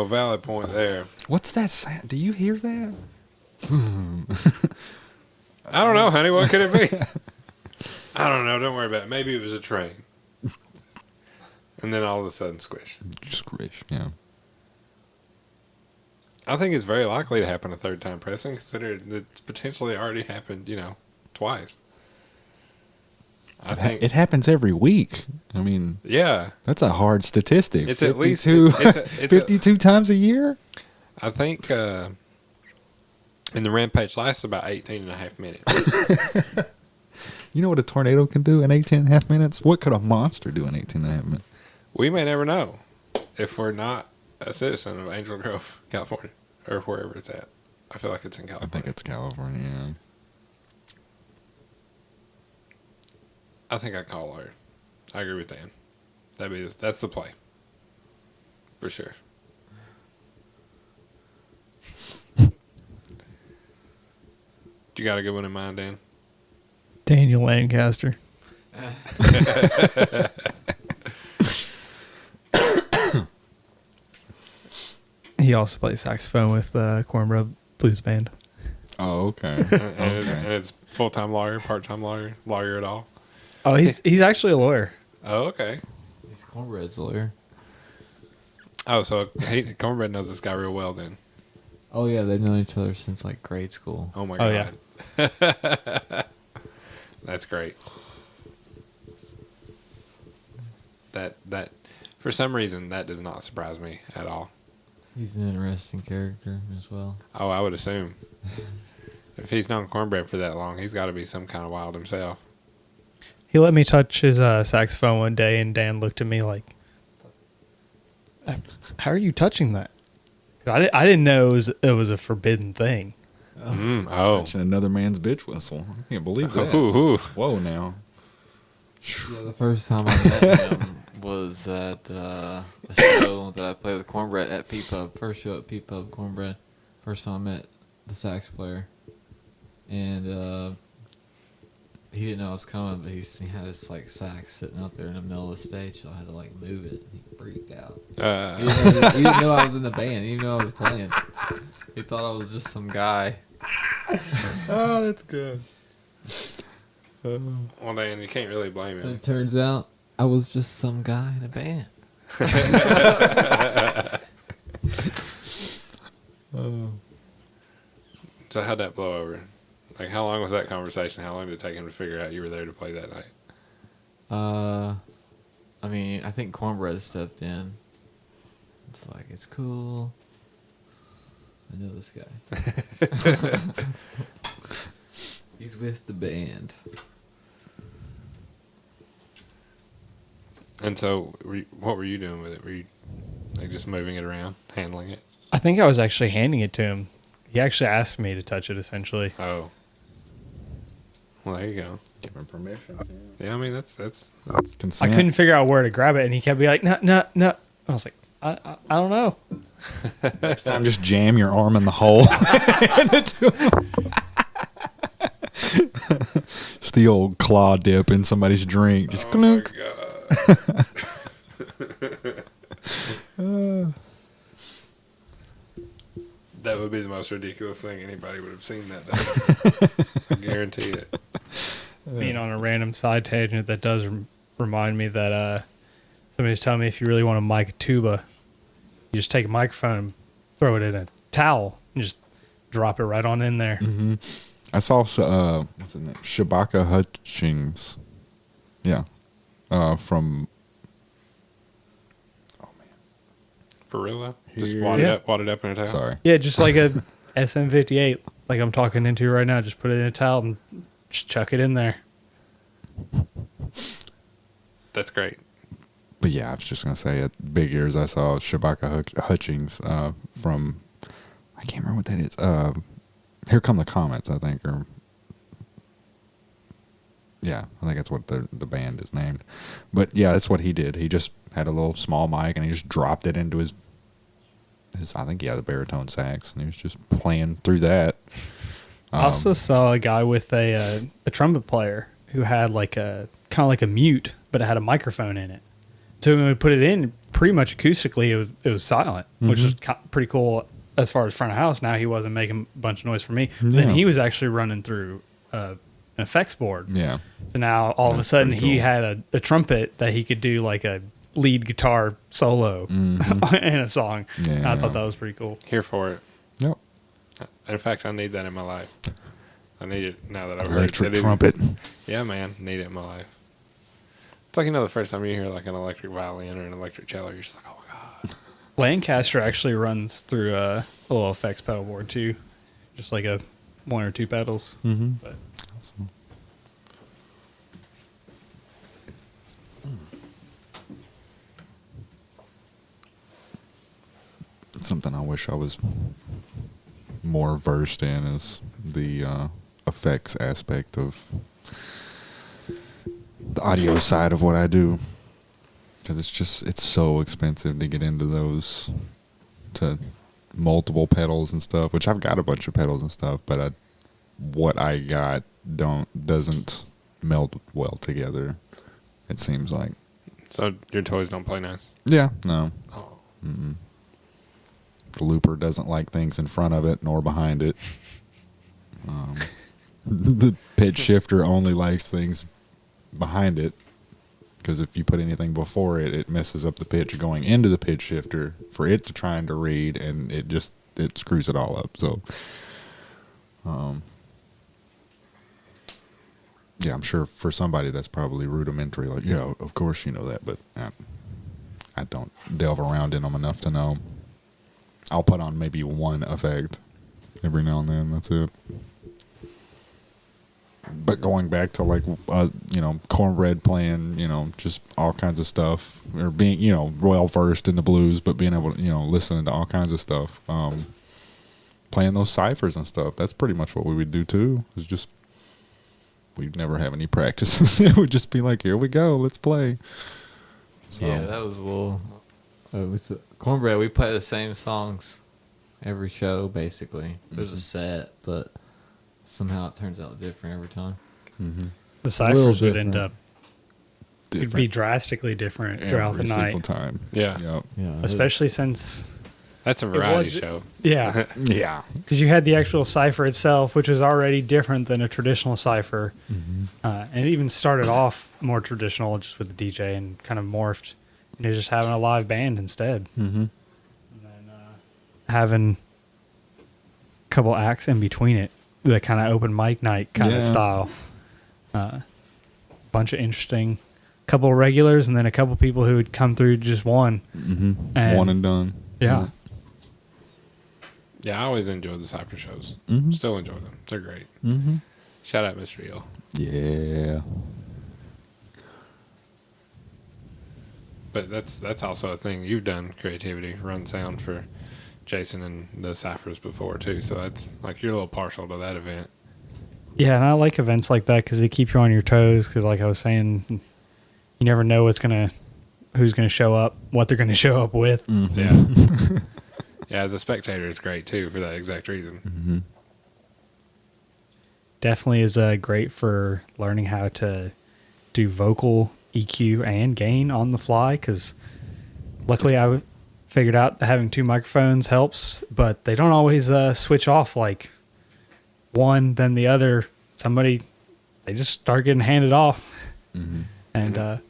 valid point there. What's that sound? Do you hear that? I don't know, honey. What could it be? I don't know. Don't worry about it. Maybe it was a train. And then all of a sudden, squish. Squish, yeah. I think it's very likely to happen a third time, Preston, considering it's potentially already happened, twice. I think It happens every week. I mean, yeah. that's a hard statistic. It's at least 52 times a year? I think and the rampage lasts about 18 and a half minutes. You know what a tornado can do in 18 and a half minutes? What could a monster do in 18 and a half minutes? We may never know if we're not a citizen of Angel Grove, California, or wherever it's at. I feel like it's in I California. think it's California, yeah. I think I'd call a lawyer. I agree with Dan. That's the play. For sure. You got a good one in mind, Dan? Daniel Lancaster. He also plays saxophone with Cornbread Blues Band. Oh, okay. And it's full-time lawyer, part-time lawyer at all? Oh, he's actually a lawyer. Oh, okay. He's Cornbread's lawyer. Oh, so Cornbread knows this guy real well then. Oh yeah, they've known each other since like grade school. Oh my Oh, God. That's great. That for some reason that does not surprise me at all. He's an interesting character as well. Oh, I would assume. If he's known Cornbread for that long, he's got to be some kind of wild himself. He let me touch his saxophone one day, and Dan looked at me like, "How are you touching that?" I didn't know it was a forbidden thing. Oh. Touching another man's bitch whistle. I can't believe that. Ooh. Whoa, now. Yeah, the first time I met him was at a show that I played with Cornbread at P-Pub. First show at P-Pub, Cornbread. First time I met the sax player. And he didn't know I was coming, but he had his like sax sitting up there in the middle of the stage, so I had to like move it. He freaked out. He didn't know I was in the band. He didn't know I was playing. He thought I was just some guy. Oh, that's good. Well, Dan, you can't really blame And him. it turns out I was just some guy in a band. So how'd that blow over? Like, how long was that conversation? How long did it take him to figure out you were there to play that night? I mean, I think Cornbread stepped in. It's like, it's cool. I know this guy. He's with the band. And so, what were you doing with it? Were you like just moving it around, handling it? I think I was actually handing it to him. He actually asked me to touch it, essentially. Oh. Well, there you go. Give him permission. Yeah, I mean, that's Consent. I couldn't figure out where to grab it, and he kept being like, no, no, no. I was like, I don't know. Next time, just jam your arm in the hole. Hand it to him. It's the old claw dip in somebody's drink. Just clunk. my God. That would be the most ridiculous thing anybody would have seen that day. I guarantee it. Being on a random side tangent, that does remind me that somebody's telling me if you really want to mic a tuba, you just take a microphone and throw it in a towel and just drop it right on in there. Mm-hmm. I saw what's his name? Shabaka Hutchings. Yeah. From. Oh man. For real though? Just Here. wad it Yeah. up in a towel? Sorry. Yeah, just like a SM58, like I'm talking into right now. Just put it in a towel and just chuck it in there. That's great. But yeah, I was just gonna say at Big Ears I saw Shabaka Hutchings from I can't remember what that is. Here Come the Comets, I think, or yeah, I think that's what the band is named. But yeah, that's what he did. He just had a little small mic and he just dropped it into his I think he had a baritone sax and he was just playing through that. I also saw a guy with a trumpet player who had like a kind of like a mute, but it had a microphone in it. So when we put it in, pretty much acoustically, it was silent, which is pretty cool as far as front of house. Now he wasn't making a bunch of noise for me. But then Yeah. he was actually running through an effects board. Yeah. So now all of a That's sudden pretty he cool. had a trumpet that he could do like a lead guitar solo in a song. Yeah. And I thought that was pretty cool. Here for it. Yep. In fact, I need that in my life. I need it now that I've heard Electric that it- trumpet. Yeah, man, need it in my life. It's like, the first time you hear like an electric violin or an electric cello, you're just like, oh my God. Lancaster actually runs through a little effects pedal board too, just like a 1 or 2 pedals. Mm-hmm. But Awesome. Something I wish I was more versed in is the effects aspect of the audio side of what I do, because it's so expensive to get into those, to multiple pedals and stuff, which I've got a bunch of pedals and stuff, but what I got doesn't meld well together, it seems like. So your toys don't play nice? Yeah, no. Oh. Mm-mm. The looper doesn't like things in front of it nor behind it. The pitch shifter only likes things behind it, because if you put anything before it, it messes up the pitch going into the pitch shifter for it to trying to read, and it screws it all up. So, yeah, I'm sure for somebody that's probably rudimentary, like, yeah, of course you know that, but I don't delve around in them enough to know. I'll put on maybe one effect every now and then. That's it. But going back to like, Cornbread playing, just all kinds of stuff, or being, well versed in the blues, but being able to, listening to all kinds of stuff, playing those ciphers and stuff. That's pretty much what we would do too. It's just, we'd never have any practices. It would just be like, here we go, let's play. So, Yeah, that was a little. Cornbread, we play the same songs every show, basically. There's a set, but somehow it turns out different every time. the ciphers would end different. up it'd be drastically different throughout the every single night, time. Yeah. Yep. Yeah, especially since That's a variety was- show. yeah, Yeah. because you had the actual cipher itself, which was already different than a traditional cipher, and it even started off more traditional, just with the DJ, and kind of morphed into just having a live band instead, Mm-hmm. and then having couple acts in between it, the kind of open mic night kind of Yeah. style. Bunch of interesting, couple regulars, and then a couple people who would come through just one. Mm-hmm. One and done. Yeah. Yeah, I always enjoy the Cypher shows. Mhm. Still enjoy them. They're great. Mm-hmm. Shout out Mr. Eel. Yeah. But that's also a thing. You've done creativity, run sound for Jason and the Cyphers before, too. So that's like you're a little partial to that event. Yeah, and I like events like that because they keep you on your toes. Because, like I was saying, you never know who's gonna show up, what they're gonna show up with. Yeah. Yeah, as a spectator, it's great, too, for that exact reason. Mm-hmm. Definitely is great for learning how to do vocal EQ and gain on the fly. Because luckily, I figured out that having two microphones helps, but they don't always switch off like one, then the other. They just start getting handed off. Mm-hmm. And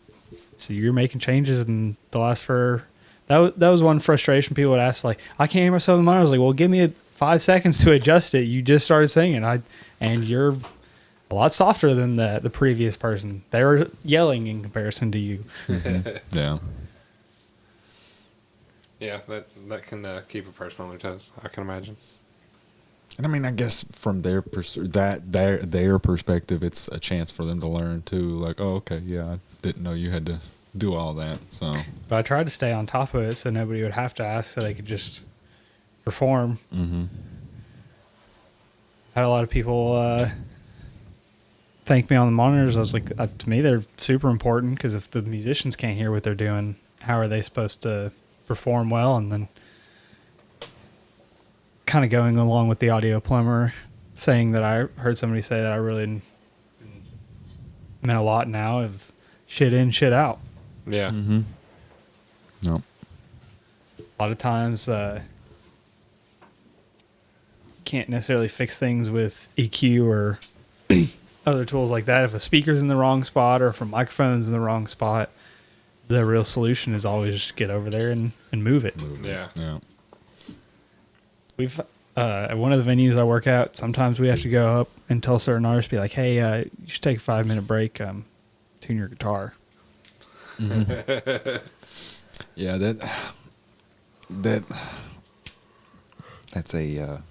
so you're making changes, and the last for that was one frustration. People would ask, like, I can't hear myself in the monitor. I was like, well, give me 5 seconds to adjust it. You just started singing. And you're a lot softer than the previous person. They were yelling in comparison to you. Yeah. Yeah, that can keep a person on their toes, I can imagine. And I mean, I guess from their their perspective, it's a chance for them to learn too. Like, oh, okay, yeah, I didn't know you had to do all that. So, But I tried to stay on top of it so nobody would have to ask, so they could just perform. mm-hmm. Had a lot of people thank me on the monitors. I was like, to me, they're super important, because if the musicians can't hear what they're doing, how are they supposed to perform well? And then kind of going along with the audio plumber saying that I heard somebody say that I really meant a lot now of shit in, shit out. Yeah. Mm-hmm. No. A lot of times can't necessarily fix things with EQ or other tools like that. If a speaker's in the wrong spot or if a microphone's in the wrong spot, the real solution is always just get over there and move it. Yeah. Yeah. We've at one of the venues I work at, sometimes we have to go up and tell certain artists, be like, hey, you should take a 5-minute break, tune your guitar. Yeah, that's a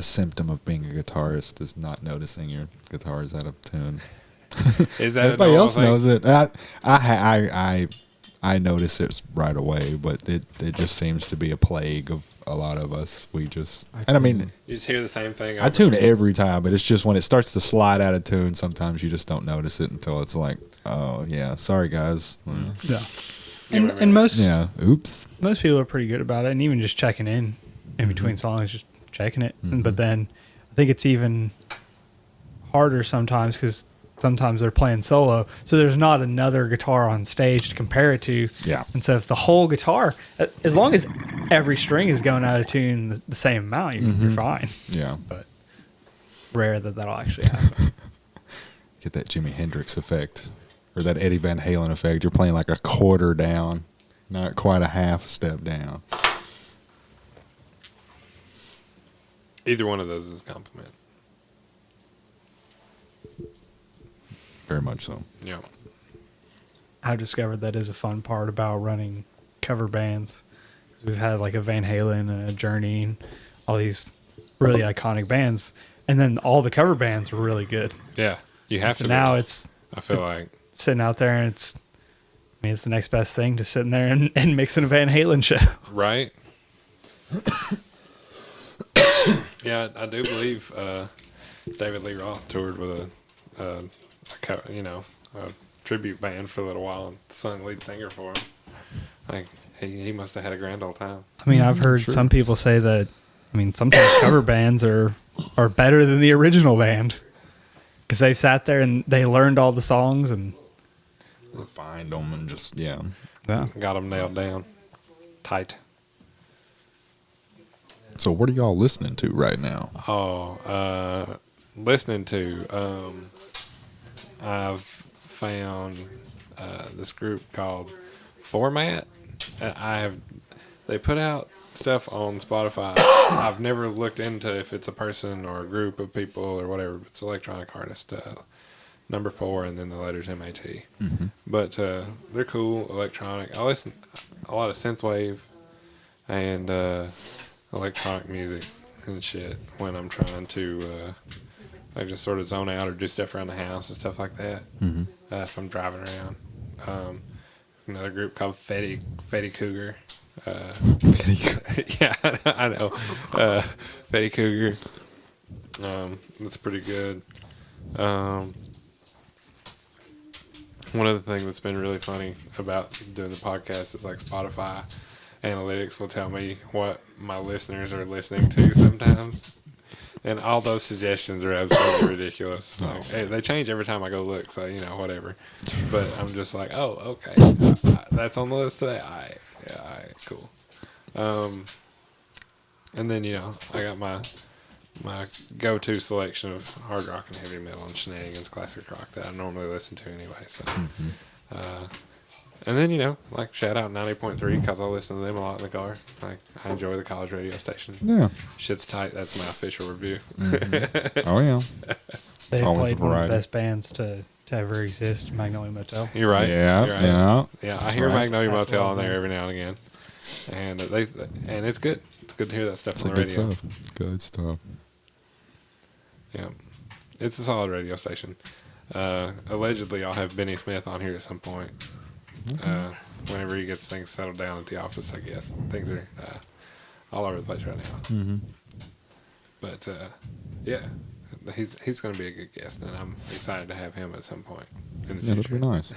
symptom of being a guitarist, is not noticing your guitar is out of tune. Is that Everybody a normal else thing? knows it. I notice it right away, but it just seems to be a plague of a lot of us. We just, and I mean, You just hear the same thing. I tune every time, but it's just when it starts to slide out of tune, sometimes you just don't notice it until it's like, oh yeah, sorry guys. Yeah. And most Oops. most people are pretty good about it, and even just checking in between songs, just checking it. But then I think it's even harder sometimes, because sometimes they're playing solo, so there's not another guitar on stage to compare it to. Yeah. And so if the whole guitar, as long as every string is going out of tune the same amount, you're fine. Yeah. But rare that'll actually happen. Get that Jimi Hendrix effect, or that Eddie Van Halen effect. You're playing like a quarter down, not quite a half step down. Either one of those is a compliment. Very much so. Yeah. I've discovered that is a fun part about running cover bands. We've had like a Van Halen and a Journey and all these really iconic bands, and then all the cover bands were really good. Yeah. You have So to. now be. it's I feel like. sitting out there, and it's the next best thing to sitting there and mixing a Van Halen show. Right. Yeah, I do believe David Lee Roth toured with a tribute band for a little while and sung lead singer for him. Like he must have had a grand old time. I mean, I've heard some people say that. I mean, sometimes cover bands are better than the original band, because they sat there and they learned all the songs and Find them and just yeah. Got them nailed down, tight. So what are y'all listening to right now? Listening to. I've found this group called Format. They put out stuff on Spotify. I've never looked into if it's a person or a group of people or whatever. But it's electronic artist, number 4, and then the letters MAT. Mm-hmm. But they're cool, electronic. I listen a lot of synthwave and electronic music and shit when I'm trying to like just sort of zone out or do stuff around the house and stuff like that. Mm-hmm. If I'm driving around. Another group called Fetty Cougar. Yeah, I know. Fetty Cougar. That's pretty good. One of the things that's been really funny about doing the podcast is like Spotify analytics will tell me what my listeners are listening to sometimes. And all those suggestions are absolutely ridiculous. Like, hey, they change every time I go look, so, whatever. But I'm just like, oh, okay. That's on the list today? All right. Yeah, all right, cool. And then, I got my go-to selection of hard rock and heavy metal and shenanigans, classic rock that I normally listen to anyway. So, and then, like shout out 90.3 because I listen to them a lot in the car. Like I enjoy the college radio station. Yeah. Shit's tight. That's my official review. Mm-hmm. Oh yeah. They Always a played one of the variety. best best bands to ever exist, Magnolia Motel. You're right. Yeah. You're right. Yeah. Yeah, I That's hear right. Magnolia That's Motel well on there done. every now and again, and it's good. It's good to hear that stuff It's on a the good radio. stuff. Good stuff. Yeah, it's a solid radio station. Allegedly, I'll have Benny Smith on here at some point. Whenever he gets things settled down at the office, I guess things are all over the place right now. Mm-hmm. But yeah, he's going to be a good guest, and I'm excited to have him at some point in the Yeah, future. that'd be nice.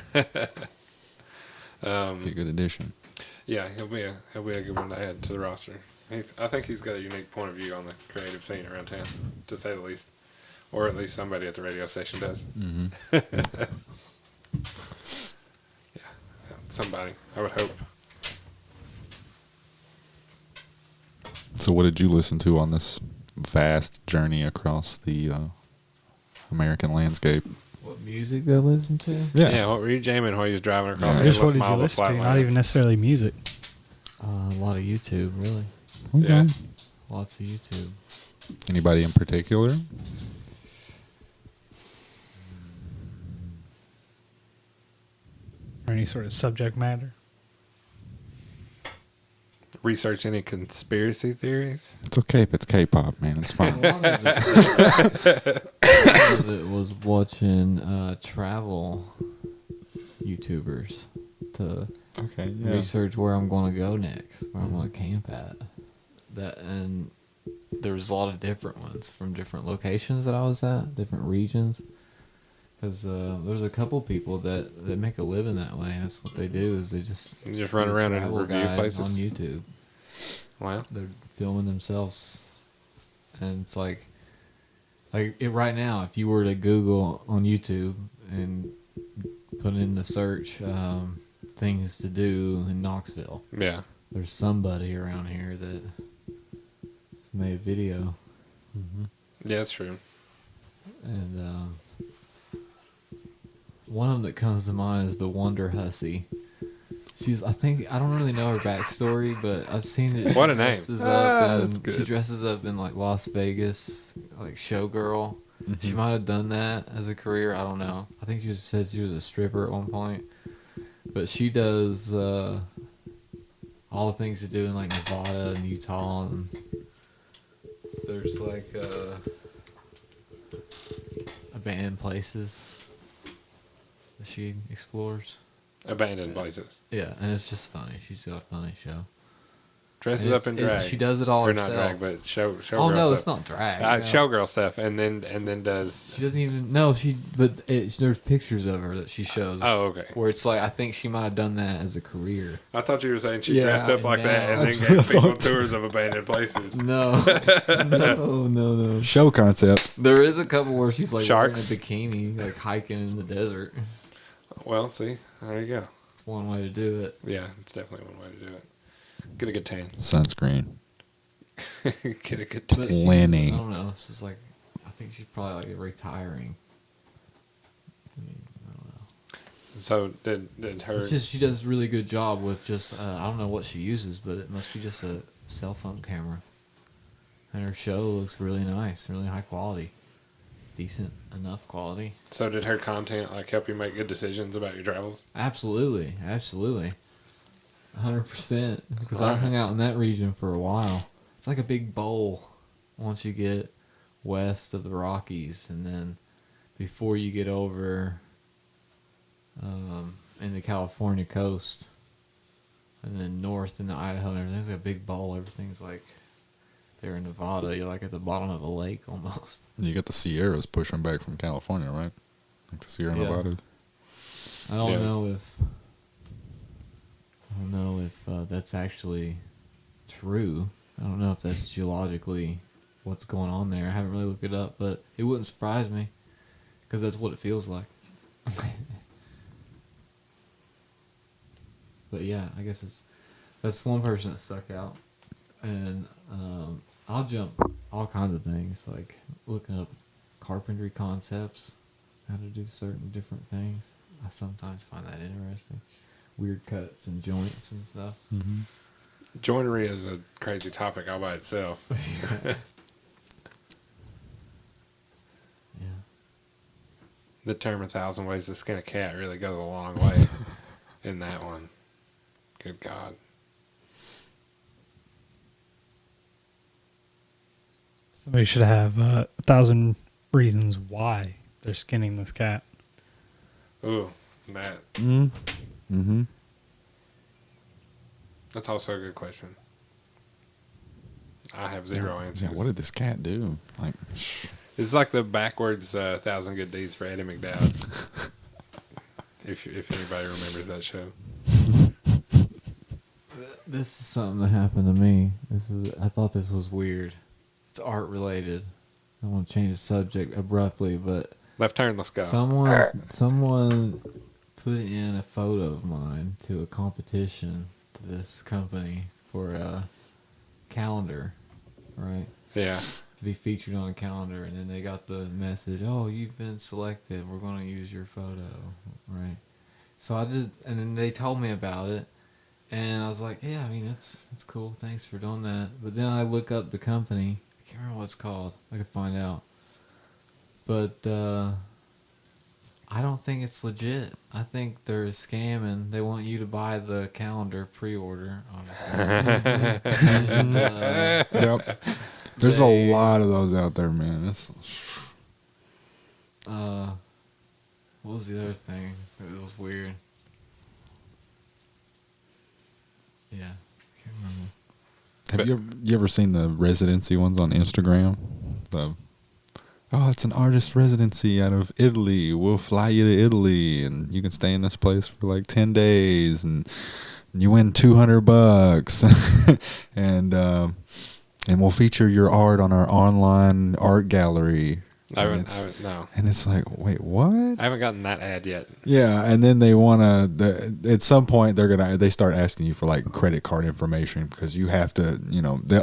Be a good addition. Yeah, he'll be a good one to add to the roster. I think he's got a unique point of view on the creative scene around town, to say the least, or at least somebody at the radio station does. Mm-hmm. Yeah, somebody, I would hope. So, what did you listen to on this vast journey across the American landscape? What music they listen to? Yeah, what were you jamming while you was driving across Yeah. the Just what endless did you miles of listen to? flatland? Not even necessarily music. A lot of YouTube, really. Yeah. Lots of YouTube. Anybody in particular? Or any sort of subject matter. Research any conspiracy theories? It's okay if it's K-pop, man. It's A fine. lot of it was watching travel YouTubers to Okay. research where I'm going to go next, where I'm going to camp at. And there was a lot of different ones from different locations that I was at, different regions. Because there's a couple people that make a living that way. That's what they do. Is they just You just run do around and travel review guides places? on YouTube. Wow. They're filming themselves, and it's like it right now. If you were to Google on YouTube and put in the search things to do in Knoxville, Yeah. there's somebody around here that made a video, Yeah, that's true. and one of them that comes to mind is the Wonder Hussy. I don't really know her backstory, but I've seen it. What a name. That's good. She dresses up in like Las Vegas, like showgirl. She might have done that as a career. I don't know. I think she just said she was a stripper at one point. But she does all the things to do in like Nevada and Utah, and there's like abandoned places that she explores. Abandoned places. Yeah, and it's just funny. She's got a funny show. Dresses And up in it's- drag. she does it all or herself. not drag, but show Oh girl no, stuff. it's not drag. no. Showgirl stuff, and then does. She doesn't even there's pictures of her that she shows. Oh, okay. Where it's like I think she might have done that as a career. I thought you were saying she Yeah, dressed up like that and no. then gave people tours of abandoned places. No, no. Show concept. There is a couple where she's like Sharks? wearing a bikini, like hiking in the desert. Well, see, there you go. It's one way to do it. Yeah, it's definitely one way to do it. Get a good tan. Sunscreen. Get a good But tan. she's- Lenny. I don't know. It's just like I think she's probably like retiring. I mean, I don't know. So did her? It's just she does a really good job with just I don't know what she uses, but it must be just a cell phone camera. And her show looks really nice, really high quality. Decent enough quality. So did her content like help you make good decisions about your travels? Absolutely. 100%. Because I Alright. hung out in that region for a while. It's like a big bowl once you get west of the Rockies, and then before you get over in the California coast, and then north into Idaho and everything's like a big bowl. Everything's like there in Nevada. You're like at the bottom of a lake almost. You got the Sierras pushing back from California, right? Like the Sierra Yeah. Nevada. I don't Yeah. know if that's actually true. I don't know if that's geologically what's going on there. I haven't really looked it up, but it wouldn't surprise me because that's what it feels like. But yeah, I guess that's one person that stuck out, and I'll jump all kinds of things like looking up carpentry concepts, how to do certain different things. I sometimes find that interesting, weird cuts and joints and stuff. Mm-hmm. Joinery is a crazy topic all by itself. Yeah. The term 1,000 ways to skin a cat really goes a long way in that one. Good God. Somebody should have 1,000 reasons why they're skinning this cat. Ooh, Matt. Mm-hmm. That's also a good question. I have zero answers. Yeah, what did this cat do? Like, It's like the backwards 1,000 Good Deeds for Eddie McDowd. if anybody remembers that show. This is something that happened to me. I thought this was weird. It's art related. I don't want to change the subject abruptly, but Left turn, let's go. someone put in a photo of mine to a competition to this company for a calendar, right? Yeah. To be featured on a calendar, and then they got the message, "Oh, you've been selected. We're going to use your photo," right? So and then they told me about it, and I was like, "Yeah, I mean that's cool. Thanks for doing that." But then I look up the company. I can't remember what it's called. I could find out, but I don't think it's legit. I think they're scamming. They want you to buy the calendar pre-order, obviously. And, yep. There's a lot of those out there, man. what was the other thing? It was weird. Yeah, I can't remember. Have you ever seen the residency ones on Instagram? It's an artist residency out of Italy. We'll fly you to Italy, and you can stay in this place for like 10 days, and you win $200, and we'll feature your art on our online art gallery. I haven't, no. And it's like, wait, what? I haven't gotten that ad yet. Yeah, and then they want to. At some point, they start asking you for like credit card information because you have to.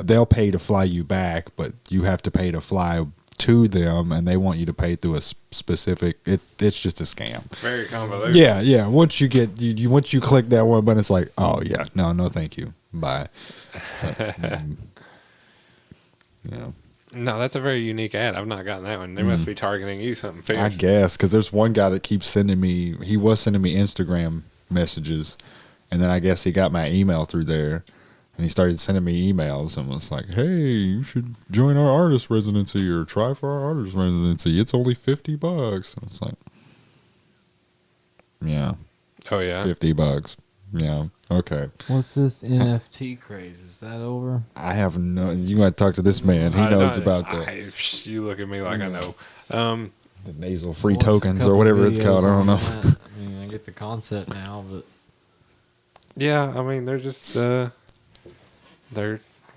They'll pay to fly you back, but you have to pay to fly to them, and they want you to pay through a specific. It's just a scam. Very convoluted. Yeah. Once you once you click that one button, it's like, oh yeah, no, thank you, bye. Yeah. No, that's a very unique ad. I've not gotten that one. They must be targeting you something fierce. I guess because there's one guy that keeps sending me. He was sending me Instagram messages, and then I guess he got my email through there, and he started sending me emails and was like, "Hey, you should join our artist residency or try for our artist residency. It's only $50." And it's like, yeah, Oh, yeah? $50. Yeah, okay. What's this NFT craze? Is that over? I have no. You got to talk to this man. He I knows don't- about that. You look at me like I know. The nasal free Watched a tokens couple or whatever it's called. videos I don't on know. that. I mean, I get the concept now, but Yeah, I mean, they're just, they're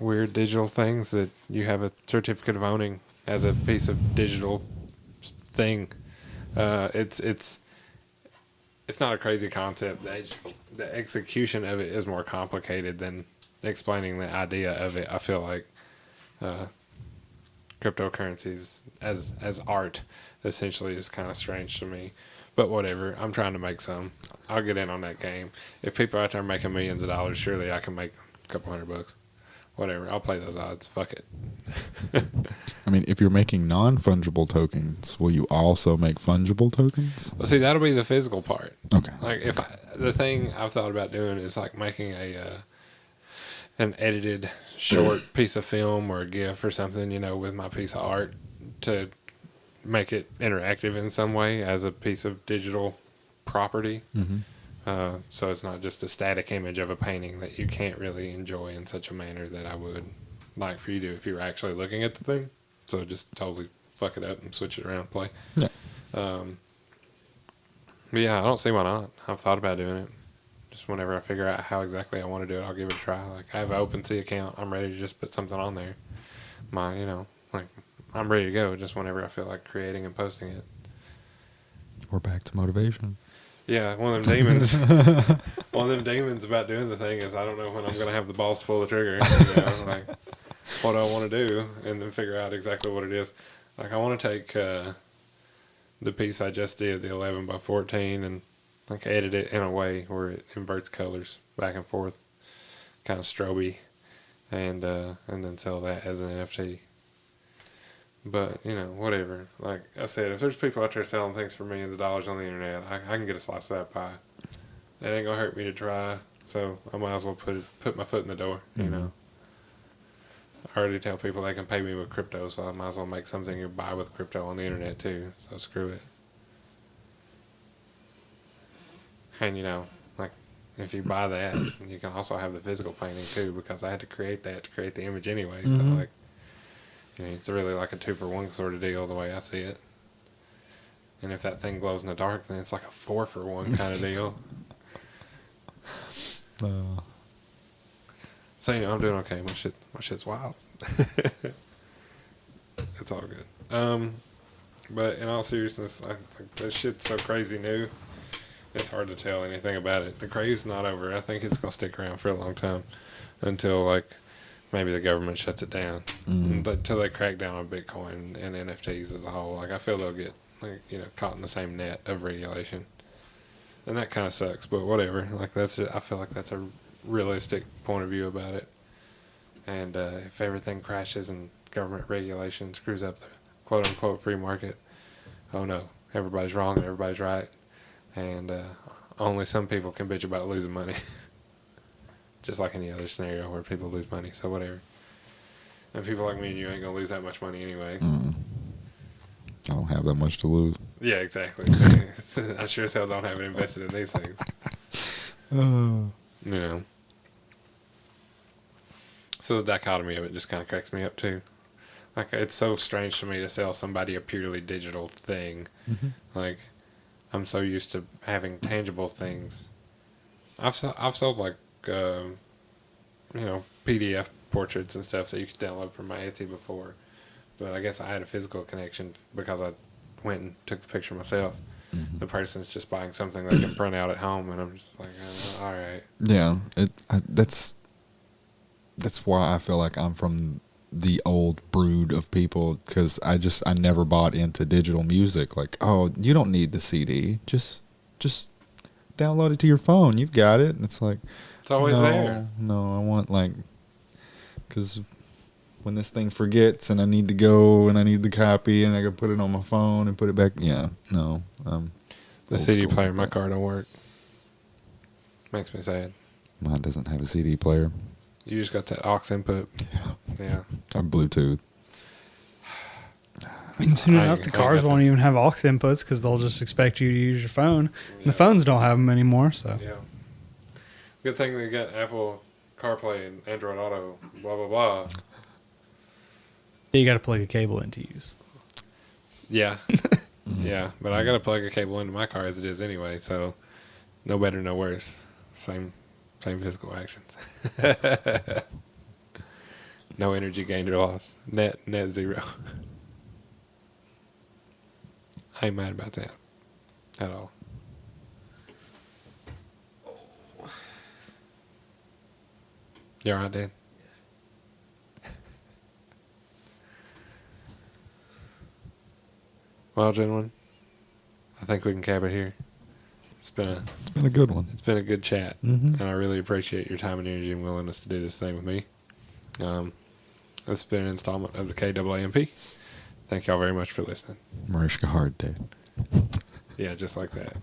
weird digital things that you have a certificate of owning as a piece of digital thing. It's not a crazy concept. The execution of it is more complicated than explaining the idea of it. I feel like cryptocurrencies as art essentially is kind of strange to me. But whatever. I'm trying to make some. I'll get in on that game. If people are out there making millions of dollars, surely I can make a couple $100. whatever. I'll play those odds. Fuck it. I mean, if you're making non-fungible tokens, will you also make fungible tokens? Well, see, that'll be the physical part. Okay. Like the thing I've thought about doing is like making an edited short piece of film or a GIF or something, with my piece of art to make it interactive in some way as a piece of digital property. Mm-hmm. So it's not just a static image of a painting that you can't really enjoy in such a manner that I would like for you to if you were actually looking at the thing. So just totally fuck it up and switch it around and play. Yeah. But yeah, I don't see why not. I've thought about doing it. Just whenever I figure out how exactly I want to do it, I'll give it a try. Like I have an OpenSea account. I'm ready to just put something on there. Like I'm ready to go just whenever I feel like creating and posting it. We're back to motivation. Yeah, one of them demons. One of them demons about doing the thing is I don't know when I'm going to have the balls to pull the trigger. Like what do I want to do, and then figure out exactly what it is. Like I want to take the piece I just did, the 11 by 14, and like edit it in a way where it inverts colors back and forth, kind of stroby, and then sell that as an NFT. But, whatever. Like I said, if there's people out there selling things for millions of dollars on the internet, I can get a slice of that pie. It ain't going to hurt me to try, so I might as well put my foot in the door, Mm-hmm. I already tell people they can pay me with crypto, so I might as well make something you buy with crypto on the internet too, so screw it. And, like, if you buy that, you can also have the physical painting too, because I had to create that to create the image anyway, so, Mhm. like, it's really like a 2-for-1 sort of deal the way I see it. And if that thing glows in the dark, then it's like a 4-for-1 kind of deal. So, I'm doing okay. My shit's wild. It's all good. But in all seriousness, I think this shit's so crazy new. It's hard to tell anything about it. The craze's not over. I think it's gonna stick around for a long time until like maybe the government shuts it down. Mm. Until they crack down on Bitcoin and NFTs as a whole. Like I feel they'll get caught in the same net of regulation, and that kind of sucks. But whatever. Like I feel like that's a realistic point of view about it. And if everything crashes and government regulation screws up the quote unquote free market, oh no, everybody's wrong and everybody's right. And only some people can bitch about losing money. Just like any other scenario where people lose money, so whatever. And people like me and you ain't gonna lose that much money anyway. I don't have that much to lose. Yeah, exactly. I sure as hell don't have it invested in these things. So the dichotomy of it just kind of cracks me up too. Like it's so strange to me to sell somebody a purely digital thing. Mm-hmm. Like I'm so used to having tangible things. I've sold like PDF portraits and stuff that you could download from my Etsy before, but I guess I had a physical connection because I went and took the picture myself. Mm-hmm. The person's just buying something they can print out at home, and I'm just like, all right. Yeah, that's why I feel like I'm from the old brood of people, because I never bought into digital music. Like, oh, you don't need the CD, just download it to your phone. You've got it. And it's like, It's always there. No, I want because when this thing forgets and I need to go and I need the copy and I gotta put it on my phone and put it back. Yeah, no. The CD player in my car don't work. Makes me sad. Mine doesn't have a CD player. You just got that aux input. Yeah. I'm Bluetooth. I mean, soon I enough, ain't the got cars that. won't even have aux inputs because they'll just expect you to use your phone. And the phones don't have them anymore, so. Yeah. Good thing they got Apple CarPlay and Android Auto, blah, blah, blah. You got to plug a cable in to use. Yeah. Yeah. But I got to plug a cable into my car as it is anyway, so no better, no worse. Same physical actions. No energy gained or lost. Net zero. I ain't mad about that at all. You all right, Dan? Well, gentlemen, I think we can cap it here. It's been a good chat, Mhm. and I really appreciate your time and energy and willingness to do this thing with me. This has been an installment of the KAAMP. Thank y'all very much for listening. Mariska Hard, Dave. Yeah, just like that.